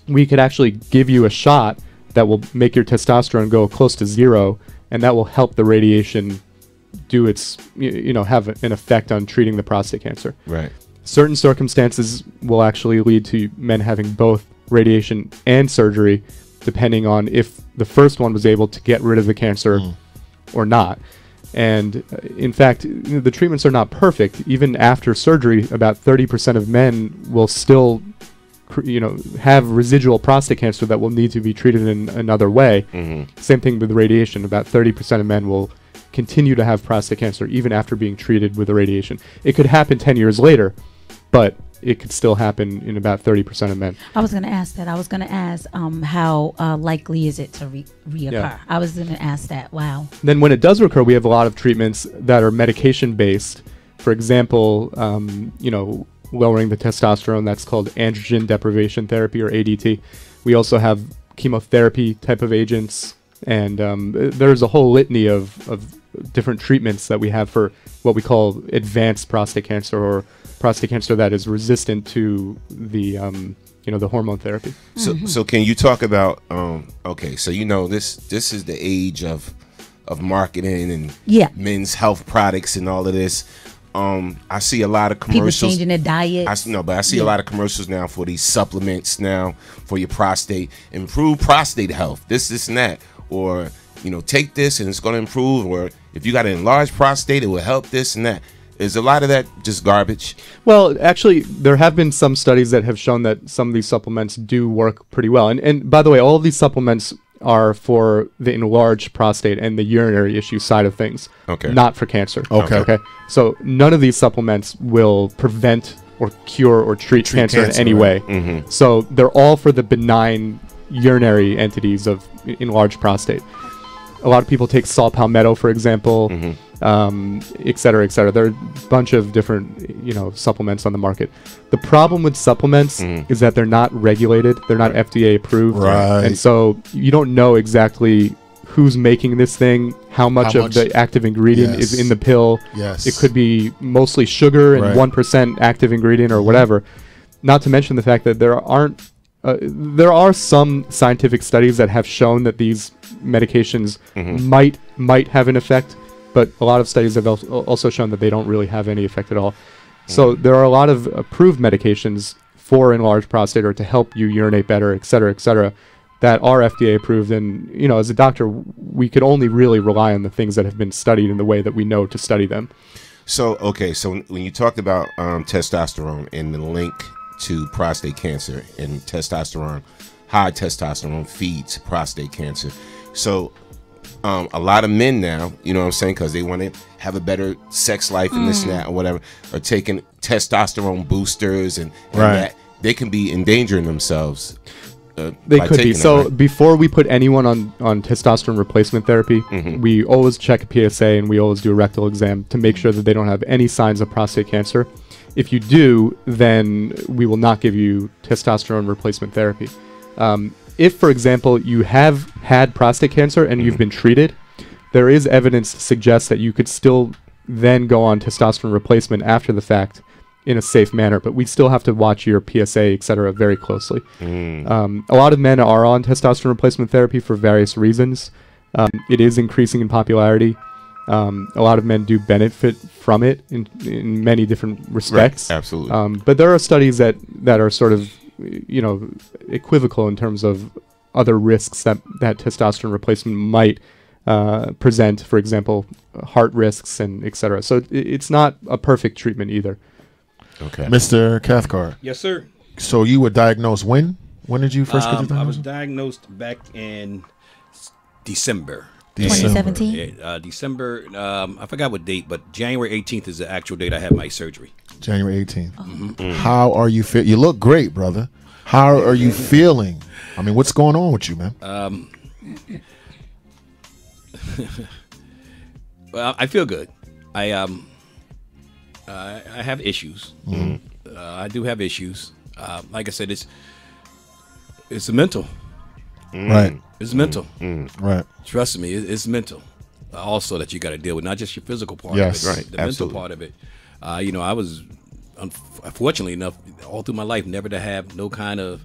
we could actually give you a shot that will make your testosterone go close to 0, and that will help the radiation do its, have an effect on treating the prostate cancer. Right. Certain circumstances will actually lead to men having both radiation and surgery, depending on if the first one was able to get rid of the cancer or not. And in fact, the treatments are not perfect. Even after surgery, about 30% of men will still have residual prostate cancer that will need to be treated in another way. Same thing with radiation. About 30% of men will continue to have prostate cancer even after being treated with the radiation. It could happen 10 years later, but it could still happen in about 30% of men. I was going to ask that. I was going to ask how likely is it to reoccur? Yeah. I was going to ask that. Wow. Then when it does recur, we have a lot of treatments that are medication-based. For example, lowering the testosterone, that's called androgen deprivation therapy, or ADT. We also have chemotherapy type of agents, and there's a whole litany of different treatments that we have for what we call advanced prostate cancer, or prostate cancer that is resistant to the the hormone therapy. So can you talk about okay, so this is the age of marketing and men's health products and all of this. I see a lot of commercials. People changing their diet. I see a lot of commercials now for these supplements now for your prostate, improve prostate health, this and that, or take this and it's going to improve, or if you got an enlarged prostate, it will help this and that. Is a lot of that just garbage? Well, actually, there have been some studies that have shown that some of these supplements do work pretty well. And by the way, all of these supplements are for the enlarged prostate and the urinary issue side of things, not for cancer. Okay. So none of these supplements will prevent or cure or treat cancer in any way. So they're all for the benign urinary entities of enlarged prostate. A lot of people take saw palmetto, for example, et cetera, et cetera. There are a bunch of different, supplements on the market. The problem with supplements is that they're not regulated. They're not FDA approved. Right. And so you don't know exactly who's making this thing, how much of the active ingredient is in the pill. Yes. It could be mostly sugar and 1% active ingredient or whatever. Not to mention the fact that there are some scientific studies that have shown that these medications might have an effect, but a lot of studies have also shown that they don't really have any effect at all. So there are a lot of approved medications for enlarged prostate or to help you urinate better, et cetera, that are FDA approved. And, as a doctor, we could only really rely on the things that have been studied in the way that we know to study them. So when you talked about testosterone and the link to prostate cancer, and high testosterone feeds prostate cancer. So a lot of men now, you know what I'm saying, because they want to have a better sex life and this and that or whatever, are taking testosterone boosters and that they can be endangering themselves. They could be. So before we put anyone on testosterone replacement therapy, we always check a PSA and we always do a rectal exam to make sure that they don't have any signs of prostate cancer. If you do, then we will not give you testosterone replacement therapy. If, for example, you have had prostate cancer and you've been treated, there is evidence to suggest that you could still then go on testosterone replacement after the fact in a safe manner, but we still have to watch your PSA, et cetera, very closely. A lot of men are on testosterone replacement therapy for various reasons. It is increasing in popularity. A lot of men do benefit from it in many different respects. Right, absolutely. But there are studies that are sort of, equivocal in terms of other risks that testosterone replacement might present. For example, heart risks and et cetera. So it's not a perfect treatment either. Okay. Mr. Cathcart. Yes, sir. So you were diagnosed when? When did you first get diagnosed? I was diagnosed back in December. 2017? Yeah, December, I forgot what date, but January 18th is the actual date I had my surgery. January 18th. How are you feeling? You look great, brother. How are you feeling? I mean, what's going on with you, man? Well, I feel good. I have issues. I do have issues. Like I said, it's mental. Right. It's mental. Right. Trust me, it's mental. Also, that you got to deal with, not just your physical part yes. of it, right. the Absolutely. mental part of it. I was, unfortunately enough, all through my life, never to have no kind of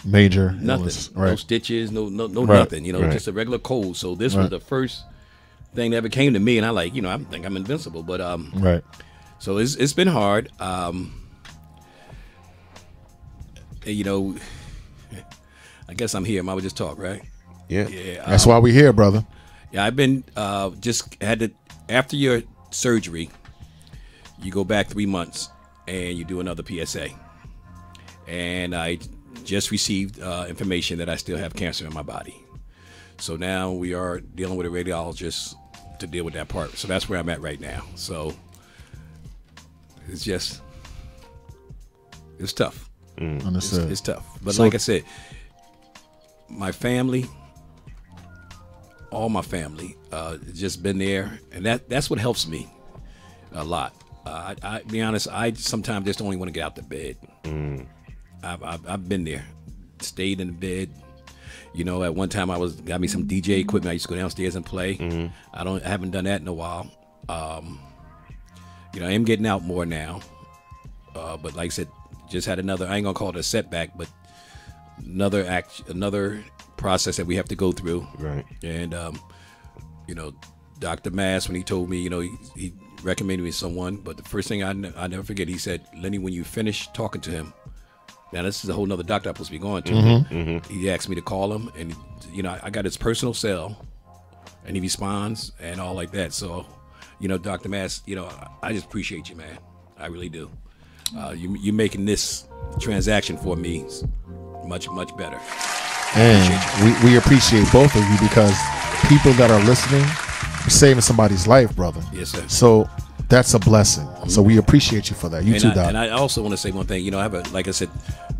major nothing, illness. Right. no stitches, no right. nothing. right. Just a regular cold. So this was the first thing that ever came to me, and I think I'm invincible. But right. So it's been hard. I guess I'm here. I would just talk, right? Yeah. That's why we're here, brother. Yeah, I've been after your surgery, you go back 3 months and you do another PSA. And I just received information that I still have cancer in my body. So now we are dealing with a radiologist to deal with that part. So that's where I'm at right now. So it's tough. Understood. It's tough. But like I said, my family, all my family, just been there, and that's what helps me a lot. I be honest, I sometimes just don't even want to get out the bed. I've been there, stayed in the bed. You know, at one time got me some DJ equipment. I used to go downstairs and play. I haven't done that in a while. You know, I am getting out more now. But like I said, just had another, I ain't gonna call it a setback, but another process that we have to go through. Right. And you know, Dr. Mass, when he told me, you know, he recommended me someone, but the first thing I never forget, he said, Lenny, when you finish talking to him, now this is a whole nother doctor I'm supposed to be going to. He asked me to call him, and you know, I got his personal cell, and he responds and all like that. So, you know, Dr. Mass, you know, I just appreciate you, man. I really do. You making this transaction for me much better. And we appreciate both of you, because people that are listening are saving somebody's life, brother. Yes, sir. So that's a blessing. So we appreciate you for that. You too, Doc. And I also want to say one thing. You know, I have like I said,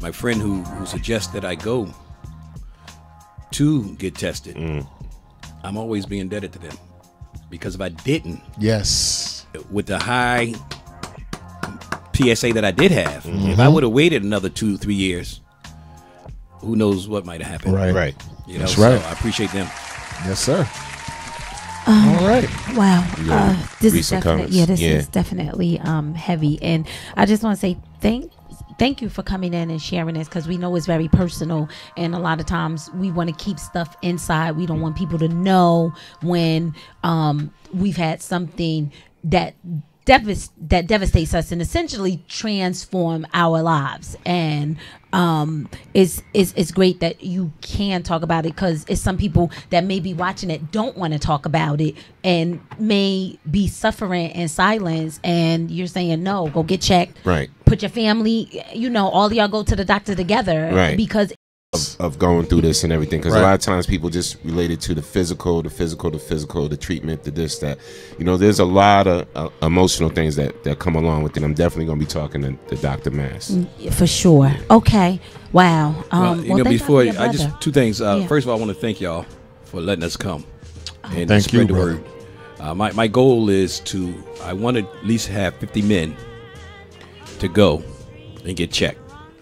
my friend who suggests that I go to get tested. I'm always being indebted to them, because if I didn't, yes, with the high PSA that I did have, if I would have waited another 2-3 years, who knows what might have happened. Right. You know, that's so right. I appreciate them. Yes, sir. All right. Wow. This is definitely, comments. is definitely heavy, and I just want to say thank you for coming in and sharing this, because we know it's very personal, and a lot of times we want to keep stuff inside. We don't want people to know when we've had something that devastates us and essentially transform our lives. And it's great that you can talk about it, because it's some people that may be watching it don't want to talk about it and may be suffering in silence, and you're saying no, go get checked, right, put your family, you know, all of y'all go to the doctor together, right, because of going through this and everything, because a lot of times people just relate it to the physical, the treatment, the this, that. You know, there's a lot of emotional things that come along with it. I'm definitely going to be talking to Dr. Mass. For sure. Okay. Wow. You know, before I just two things. First of all, I want to thank y'all for letting us come and thank spread you, the word. My goal is I want to at least have 50 men to go and get checked.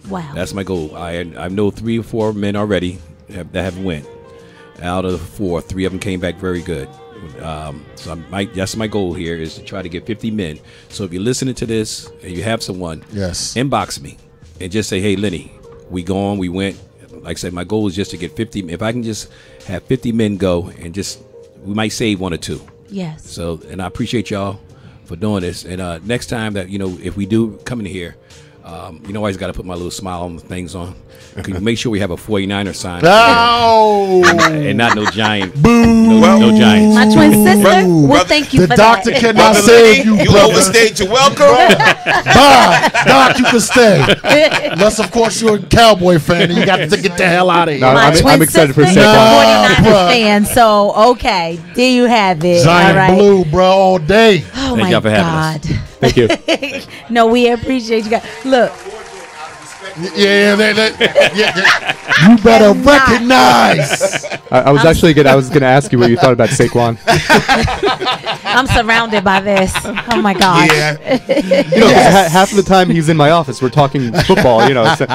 Wow. That's my goal. I know 3 or 4 men already that have went. Out of the 4, 3 of them came back very good. So that's my goal here, is to try to get 50 men. So if you're listening to this and you have someone, yes, inbox me and just say, hey, Lenny, we went. Like I said, my goal is just to get 50. If I can just have 50 men go, and we might save 1 or 2. Yes. So, and I appreciate y'all for doing this. And next time that, you know, if we do come in here, you know, I always got to put my little smile on the things on. Can you make sure we have a 49er sign? No! And not no giant. Boo! No Giants. My twin sister, well, thank you the for doctor that. cannot save you, You brother. overstayed your welcome. Bye. Doc, you can stay. Unless, of course, you're a Cowboy fan and you got to get the hell out of here. No, My twin I'm excited for sister Saquon. is a 49ers fan, so okay, there you have it. Giant all right. blue, bro, all day. Oh Thank my y'all for having God. us. Thank you. No, we appreciate you guys. Look, Yeah, you better recognize. I was gonna ask you what you thought about Saquon. I'm surrounded by this. Oh my gosh. Yeah. You know, half of the time he's in my office, we're talking football. You know, so,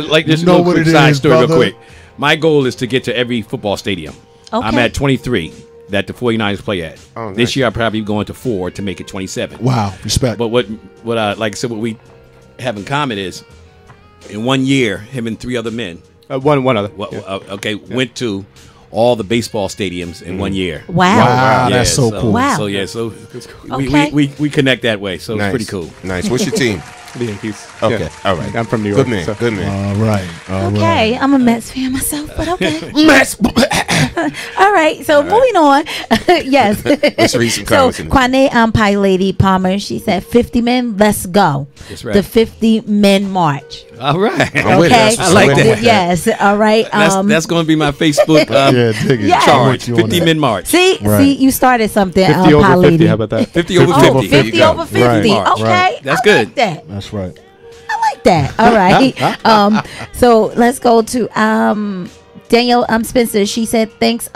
Like this You know little what quick it side is, story, brother. real quick. My goal is to get to every football stadium. Okay. I'm at 23 that the 49ers play at. Oh, nice. This year, I'm probably going to 4 to make it 27. Wow, respect. But what like I said, what we have in common is, in 1 year, him and 3 other men. One other. Went to all the baseball stadiums in 1 year. Wow. That's so cool. Wow. So Okay. we connect that way. So Nice. it's pretty cool. Nice. What's your team? The Yankees. Okay. Yeah. All right. I'm from New York. Good man. so- Good man. All right. All Okay, right. I'm a Mets fan myself, but okay. Mess. All right. So moving on. Yes. Let's read some comments. So Kwame Pie Lady Palmer, she said 50 men, let's go. That's right. The 50 men march. All right. Okay. I like that. Yes. All right. That's going to be my Facebook charge. 50 men march. See, you started something. 50 over Pie 50. Lady. How about that? 50 over 50. 50 over 50. Right. Okay. Right. That's good. Like that. That's right. I like that. All right. So let's go to Danielle Spencer. She said, thanks,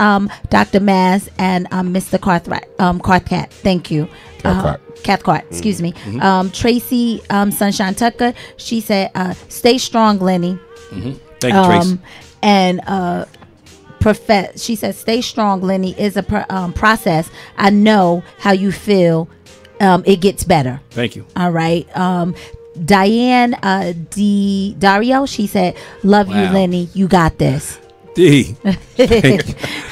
Dr. Mass and Mr. Cathcart. Thank you. Cathcart, excuse me. Tracy Sunshine Tucker. She said, stay strong, Lenny. Thank you, Tracy. And she said, stay strong, Lenny, is a process. I know how you feel. It gets better. Thank you. All right. Diane Dario, she said, love you, Lenny. You got this. D.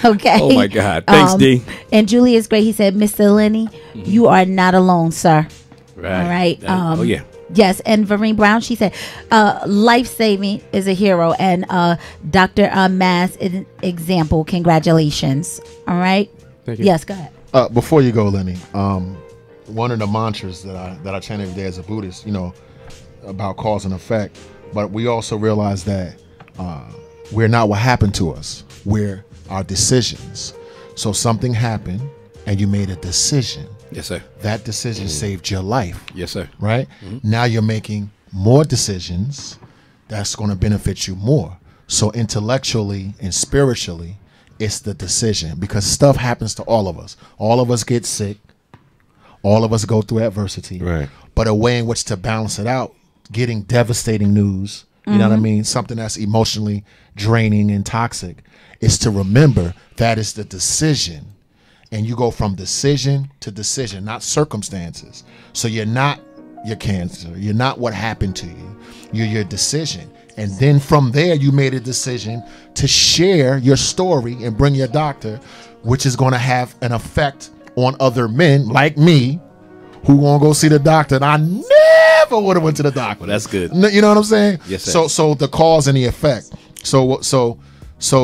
Okay. Oh my God. Thanks, D. And Julius Gray, he said, Mr. Lenny, you are not alone, sir. Right. All right. Oh yeah. Yes, and Vereen Brown, she said, life-saving is a hero, and Dr. Mass is an example. Congratulations. All right. Thank you. Yes, go ahead. Before you go, Lenny, one of the mantras that I chant every day as a Buddhist, about cause and effect, but we also realize that we're not what happened to us. We're our decisions. So something happened and you made a decision. Yes, sir. That decision saved your life. Yes, sir. Right? Now you're making more decisions that's going to benefit you more. So intellectually and spiritually, it's the decision, because stuff happens to all of us. All of us get sick. All of us go through adversity. Right. But a way in which to balance it out, getting devastating news, you know what I mean? Something that's emotionally draining and toxic, is to remember that is the decision. And you go from decision to decision, not circumstances. So you're not your cancer. You're not what happened to you. You're your decision. And then from there, you made a decision to share your story and bring your doctor, which is going to have an effect on other men like me who want to go see the doctor. And I never would have went to the doctor. Well, that's good. You know what I'm saying? Yes, sir. So the cause and the effect. So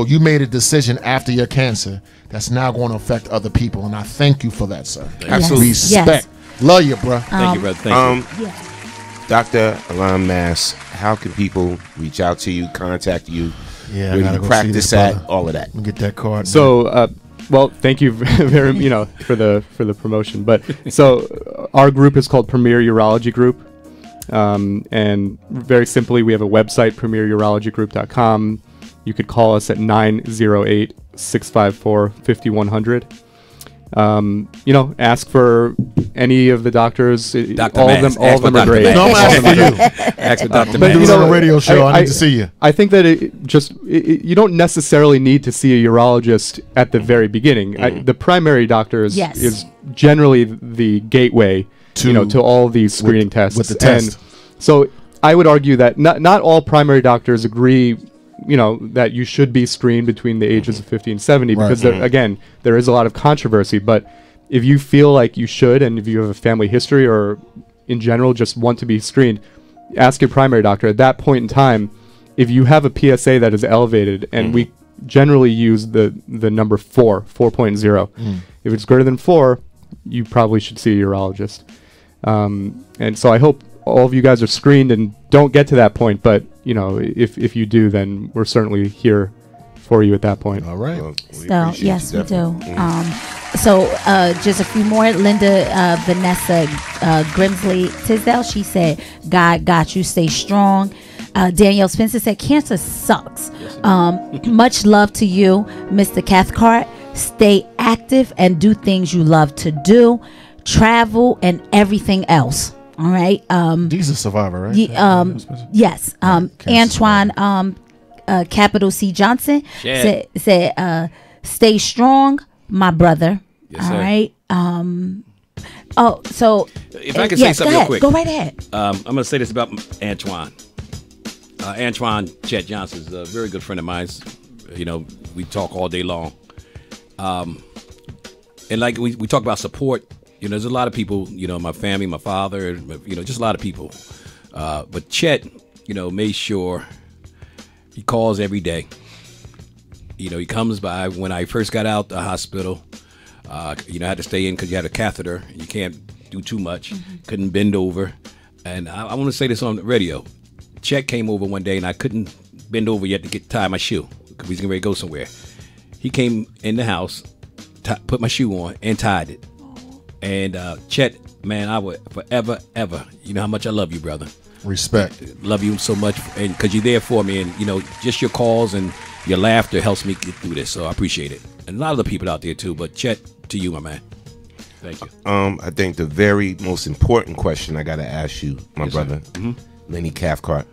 you made a decision after your cancer that's now going to affect other people, and I thank you for that, sir. Absolutely. Respect. Love you, bro. Thank you, brother. Thank you. Dr. Alan Mass, how can people reach out to you, contact you? Yeah, where do you practice at? All of that. Let me get that card. So, well, thank you very, for the promotion. But so our group is called Premier Urology Group, and very simply, we have a website, premierurologygroup.com. You could call us at 908-654-5100. Ask for any of the doctors. Dr. All Mass. of them are great. No, I'm asking for you. Ask for Dr. But Mass. on a radio show, I need to see you. I think that you don't necessarily need to see a urologist at the very beginning. The primary doctor is generally the gateway to all these screening tests. With the test. And so I would argue that not all primary doctors agree that you should be screened between the ages of 50 and 70 because there is a lot of controversy. But if you feel like you should, and if you have a family history or in general just want to be screened, ask your primary doctor. At that point in time, if you have a PSA that is elevated, and we generally use the number 4.0. If it's greater than 4, you probably should see a urologist. And so I hope all of you guys are screened and don't get to that point, but if you do, then we're certainly here for you at that point. All right. Well, So yes, we do. So just a few more. Linda Vanessa Grimsley Tisdale, she said, God got you, stay strong. Danielle Spencer said, cancer sucks. Much love to you, Mr. Cathcart. Stay active and do things you love to do. Travel and everything else. All right. He's a survivor, right? Yes. Antoine capital C Johnson said stay strong, my brother. Yes, all sir. right. So if I can say something real quick. Go right ahead. I'm going to say this about Antoine. Antoine Chet Johnson is a very good friend of mine. We talk all day long. And like we talk about support. There's a lot of people, my family, my father, just a lot of people. But Chet, made sure he calls every day. You know, he comes by. When I first got out the hospital, you know, I had to stay in because you had a catheter. You can't do too much. Couldn't bend over. And I want to say this on the radio. Chet came over one day, and I couldn't bend over yet to tie my shoe because he's getting ready to go somewhere. He came in the house, put my shoe on, and tied it. And Chet, man, I would forever, ever. You know how much I love you, brother. Respect. Love you so much, and because you're there for me, and you know, just your calls and your laughter helps me get through this. So I appreciate it, and a lot of the people out there too. But Chet, to you, my man. Thank you. I think the very most important question I got to ask you, my brother, Lenny Cathcart.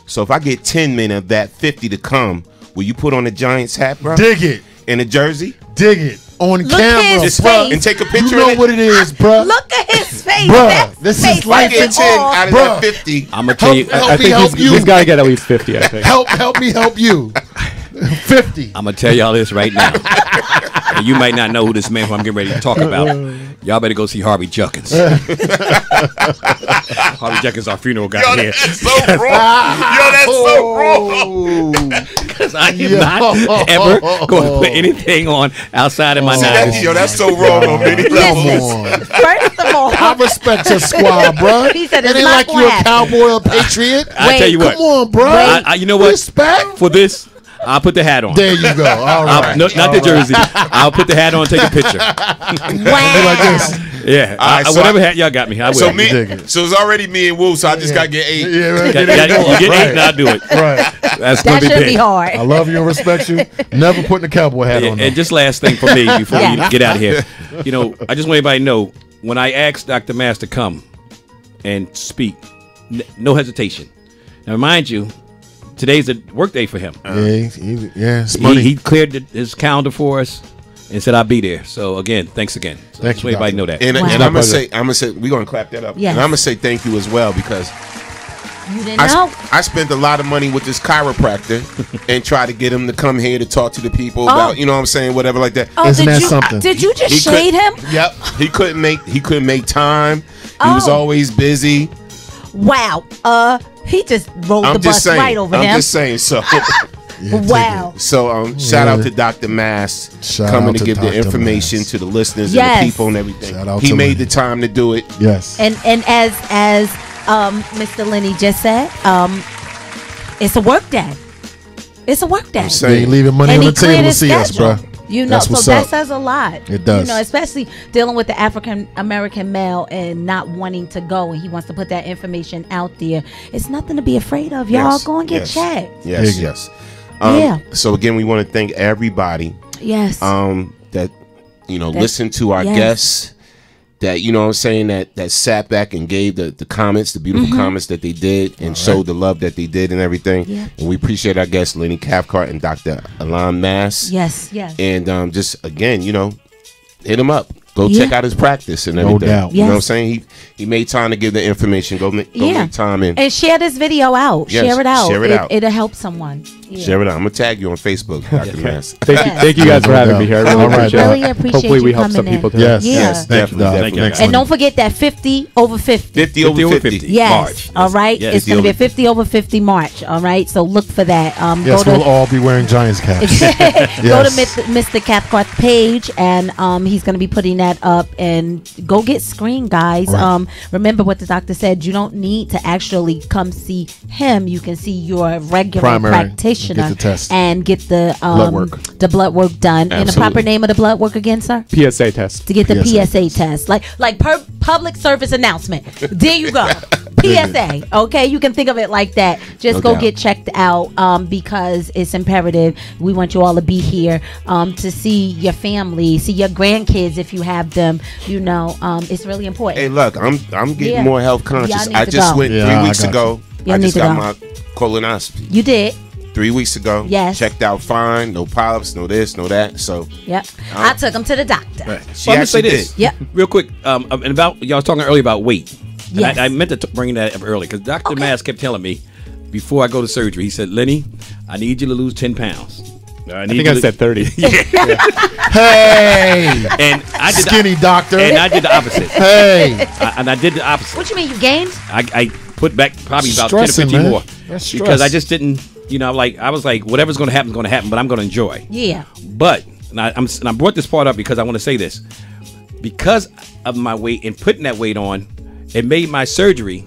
So if I get 10 men of that 50 to come, will you put on a Giants hat, bro? Dig it. In a jersey? Dig it. On camera, bro. And take a picture You know of it? what it is, bro. Look at his face. Bruh, this is like get 10 out of that 50. I'm gonna tell you. I think he's got to get at least 50. I think. Help me help you. 50. I'm gonna tell y'all this right now. And you might not know who this man who I'm getting ready to talk about. Y'all better go see Harvey Junkins. Harvey Junkins, our funeral guy here. That's so wrong. Yo, that's so wrong. Because I am not ever going to put anything on outside of my knives. Yo, that's so wrong on many levels. First of all, I respect your squad, bro. He said it it's ain't not like gonna you're a happen. cowboy or patriot. I tell you what. Come on, bro. You know what? Respect. For this, I'll put the hat on. There you go. All right. No, not the jersey. I'll put the hat on and take a picture. Wow. Like this. Yeah. All right, so whatever hat y'all got me. I will. So it's already me and Woo, so I just got to get 8. Yeah, right. You get 8 and I'll do it. Right. That's That going to should be be big. hard. I love you and respect you. Never putting a cowboy hat on. And just last thing for me before Yeah. we get out of here. You know, I just want everybody to know, when I asked Dr. Mass to come and speak, no hesitation. Now, remind you, today's a work day for him. It's money. He cleared his calendar for us and said I'll be there. So again, thanks again. So Thank just you, so everybody Doctor. know that. And I'm gonna say we're gonna clap that up. Yes. And I'm gonna say thank you as well because You didn't know. I spent a lot of money with this chiropractor and tried to get him to come here to talk to the people about, you know what I'm saying, whatever like that. Oh, Isn't did that you, something? Did you just He shade him? Yep. He couldn't make time. He was Oh. always busy. Wow. He just rolled the I'm bus just saying. right over I'm him. just saying. So Wow. So shout out to Dr. Mass Shout coming out to to give the Dr. information Mass. to the listeners Yes. and the people and everything. Shout out He to made Lenny. the time to do it. Yes. And as Mr. Lenny just said, it's a work day. It's a work day. I'm They saying. ain't leaving money And on he the table cleared to his see us, schedule. bro. You know, That's so what's that up. says a lot. It does. You know, especially dealing with the African American male and not wanting to go, and he wants to put that information out there. It's nothing to be afraid of, y'all. Yes, Go and get yes, checked. Yes, Dig it. yes. Yeah. So again, we want to thank everybody Yes. that listened to our yes. guests, that you know what I'm saying, that sat back and gave the comments, the beautiful comments that they did, and showed the love that they did and everything. Yeah. And we appreciate our guests Lenny Cathcart and Dr. Alan Mass. Yes. Yes. And just again, hit him up. Go Yeah. check out his practice and No everything. doubt. You know what I'm Yes. saying? He made time to give the information. Go make time and share this video out. Yes, share it out. share it out. It'll help someone. Yeah. share it out. I'm gonna tag you on Facebook, Dr. Mass. Thank you guys for having me here. I really All right, appreciate really it. appreciate Hopefully you we help some coming in. people today. Yes. Yeah. Yes. Thank you, Doc. Thank you. Excellent. And don't forget that 50 over 50. 50 over 50. Yes. March. All right. Yes. It's going to be a 50 over 50 March. All right. So look for that. Yes, go we'll to all be wearing Giants caps. go to Yes. Mr. Cathcart's page, and he's going to be putting that up. And go get screened, guys. Right. Remember what the doctor said. You don't need to actually come see him. You can see your regular Primary. practitioner Get the test. and get the Blood work. the blood work done. And the proper Absolutely. name of the blood work again, sir? PSA test. To get the PSA. PSA test, like public service announcement. There you go. PSA. Okay, you can think of it like that. Just No go doubt. get checked out because it's imperative. We want you all to be here to see your family, see your grandkids if you have them. It's really important. Hey, look, I'm getting Yeah. more health Y'all conscious. need I to just go. went Yeah, 3 I weeks got ago. Y'all I need just to got go. my colonoscopy You did. 3 weeks ago. Yes. Checked out fine. No polyps. No this. No that. So Yep. I took them to the doctor. she Well, I'm gonna say actually this did. Yep. real quick. And about y'all was talking earlier about weight. And Yes. I meant to bring that up early because Dr. Mass kept telling me before I go to surgery. He said, "Lenny, I need you to lose 10 pounds." I think I said 30. Hey, And I did skinny doctor. And I did the opposite. Hey, I did the opposite. What you mean you gained? I put back probably about Stressing, 10 or 15 man. more That's because stress. I just didn't You know, like I was like, whatever's going to happen is going to happen, but I'm going to enjoy. Yeah. But and I brought this part up because I want to say this. Because of my weight and putting that weight on, it made my surgery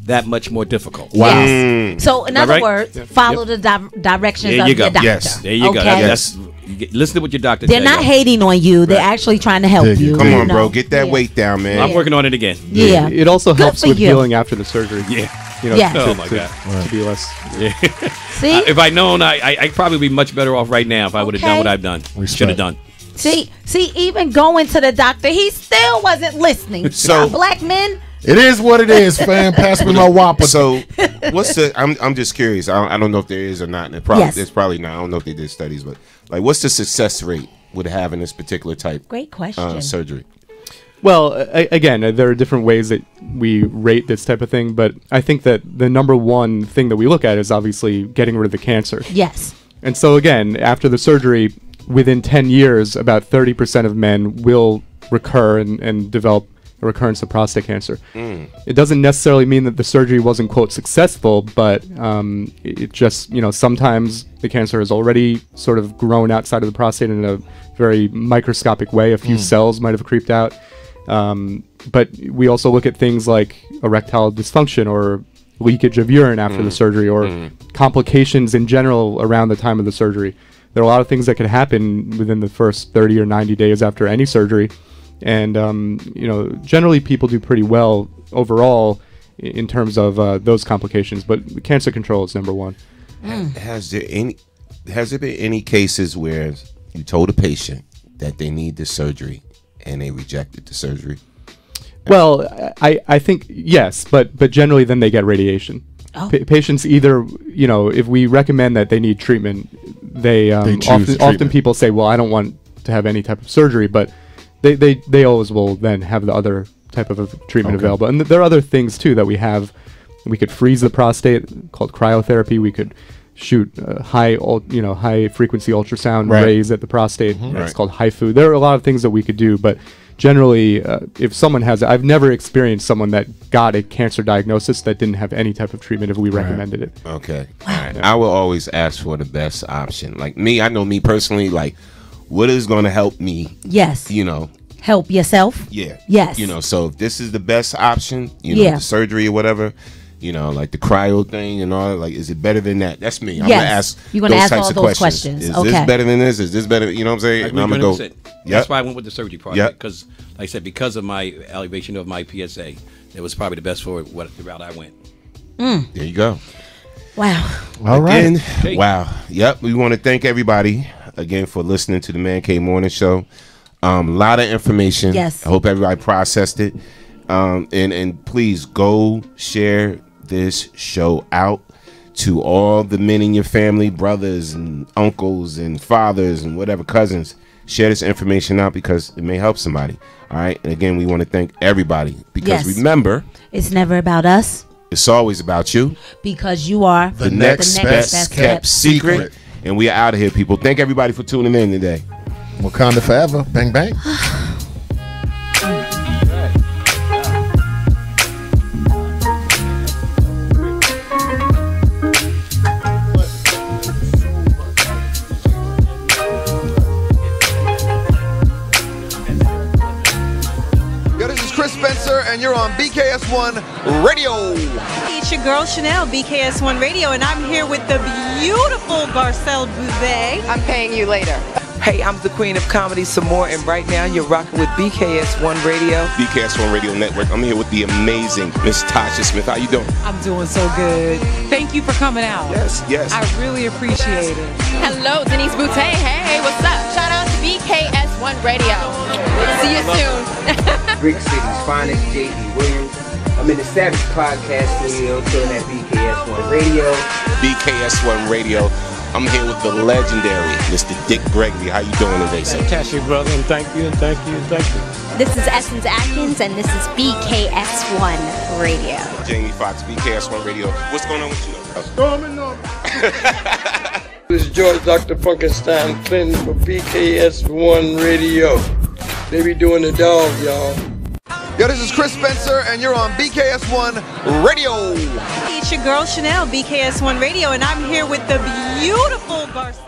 that much more difficult. Wow. Yes. So in other words, follow the directions of your doctor. Yes, there you go. That's listen to what your doctor They're not hating on you. They're actually trying to help you. Come on, bro. Get that weight down, man. I'm working on it again. Yeah. It also helps with healing after the surgery. Yeah. You know, oh my God. To be less. Yeah. See? If I'd known, I'd probably be much better off right now if I would have done what I've done. Should have done. See, even going to the doctor, he still wasn't listening. So black men. It is what it is, fam. Pass me my whopper. So, what's the? I'm just curious. I don't know if there is or not. And there's probably not. I don't know if they did studies, but like, what's the success rate with having this particular type? Great question. Surgery. Well, again, there are different ways that we rate this type of thing, but I think that the number one thing that we look at is obviously getting rid of the cancer. Yes. And so again, after the surgery, within 10 years, about 30% of men will recur and develop a recurrence of prostate cancer. It doesn't necessarily mean that the surgery wasn't, quote, successful, but it just, sometimes the cancer has already sort of grown outside of the prostate in a very microscopic way. A few cells might have creeped out. But we also look at things like erectile dysfunction or leakage of urine after the surgery or complications in general around the time of the surgery. There are a lot of things that could happen within the first 30 or 90 days after any surgery. And, generally people do pretty well overall in terms of those complications. But cancer control is number one. Has there been any cases where you told a patient that they need this surgery and they rejected the surgery? Well, I think yes, but generally then they get radiation. Oh. Patients either, if we recommend that they need treatment, they often people say, well, I don't want to have any type of surgery, but they always will then have the other type of treatment available. And there are other things too that we have. We could freeze the prostate, called cryotherapy. We could shoot high frequency ultrasound rays at the prostate. It's called HIFU. There are a lot of things that we could do, but generally, if someone has it, I've never experienced someone that got a cancer diagnosis that didn't have any type of treatment if we recommended it. Okay. All right. I will always ask for the best option. Like me, I know me personally, like what is going to help me? Yes. Help yourself? Yeah. Yes. So if this is the best option, the surgery or whatever, like the cryo thing and all, like, is it better than that? That's me. I'm going to ask those types of questions. Is this better than this? Is this better? You know what I'm saying? And I'm going to go. That's why I went with the surgery part. Because, like I said, because of my elevation of my PSA, it was probably the best for the route I went. There you go. Wow. All right. Wow. Yep. We want to thank everybody again for listening to the Man Cave Morning Show. A lot of information. Yes. I hope everybody processed it. And please go share this show out to all the men in your family, brothers and uncles and fathers and whatever, cousins. Share this information out because it may help somebody. All right. And again, we want to thank everybody because remember, it's never about us. It's always about you. Because you are the next best kept secret. And we are out of here, people. Thank everybody for tuning in today. Wakanda forever. Bang, bang. And you're on BKS1 Radio. It's your girl Chanel, BKS1 Radio, and I'm here with the beautiful Garcelle Bouzet. I'm paying you later. Hey, I'm the queen of comedy some more, and right now you're rocking with BKS1 Radio. BKS1 Radio Network. I'm here with the amazing Miss Tasha Smith. How you doing? I'm doing so good. Thank you for coming out. Yes. I really appreciate it. Hello, Denise Boutte. Hey, what's up? Shout out to BKS1 Radio. See you soon. Brick City's finest, J.B. Williams. I'm in the Savage Podcast Studio, chilling at BKS1 Radio. BKS1 Radio. I'm here with the legendary Mr. Dick Gregory. How you doing today, sir? Fantastic, brother, and thank you. This is Essence Atkins, and this is BKS1 Radio. Jamie Foxx, BKS1 Radio. What's going on with you? Storming on. This is George Dr. Funkenstein Clinton for BKS1 Radio. They be doing the dog, y'all. Yo, this is Chris Spencer, and you're on BKS1 Radio. It's your girl Chanel, BKS1 Radio, and I'm here with the beautiful Garcelle.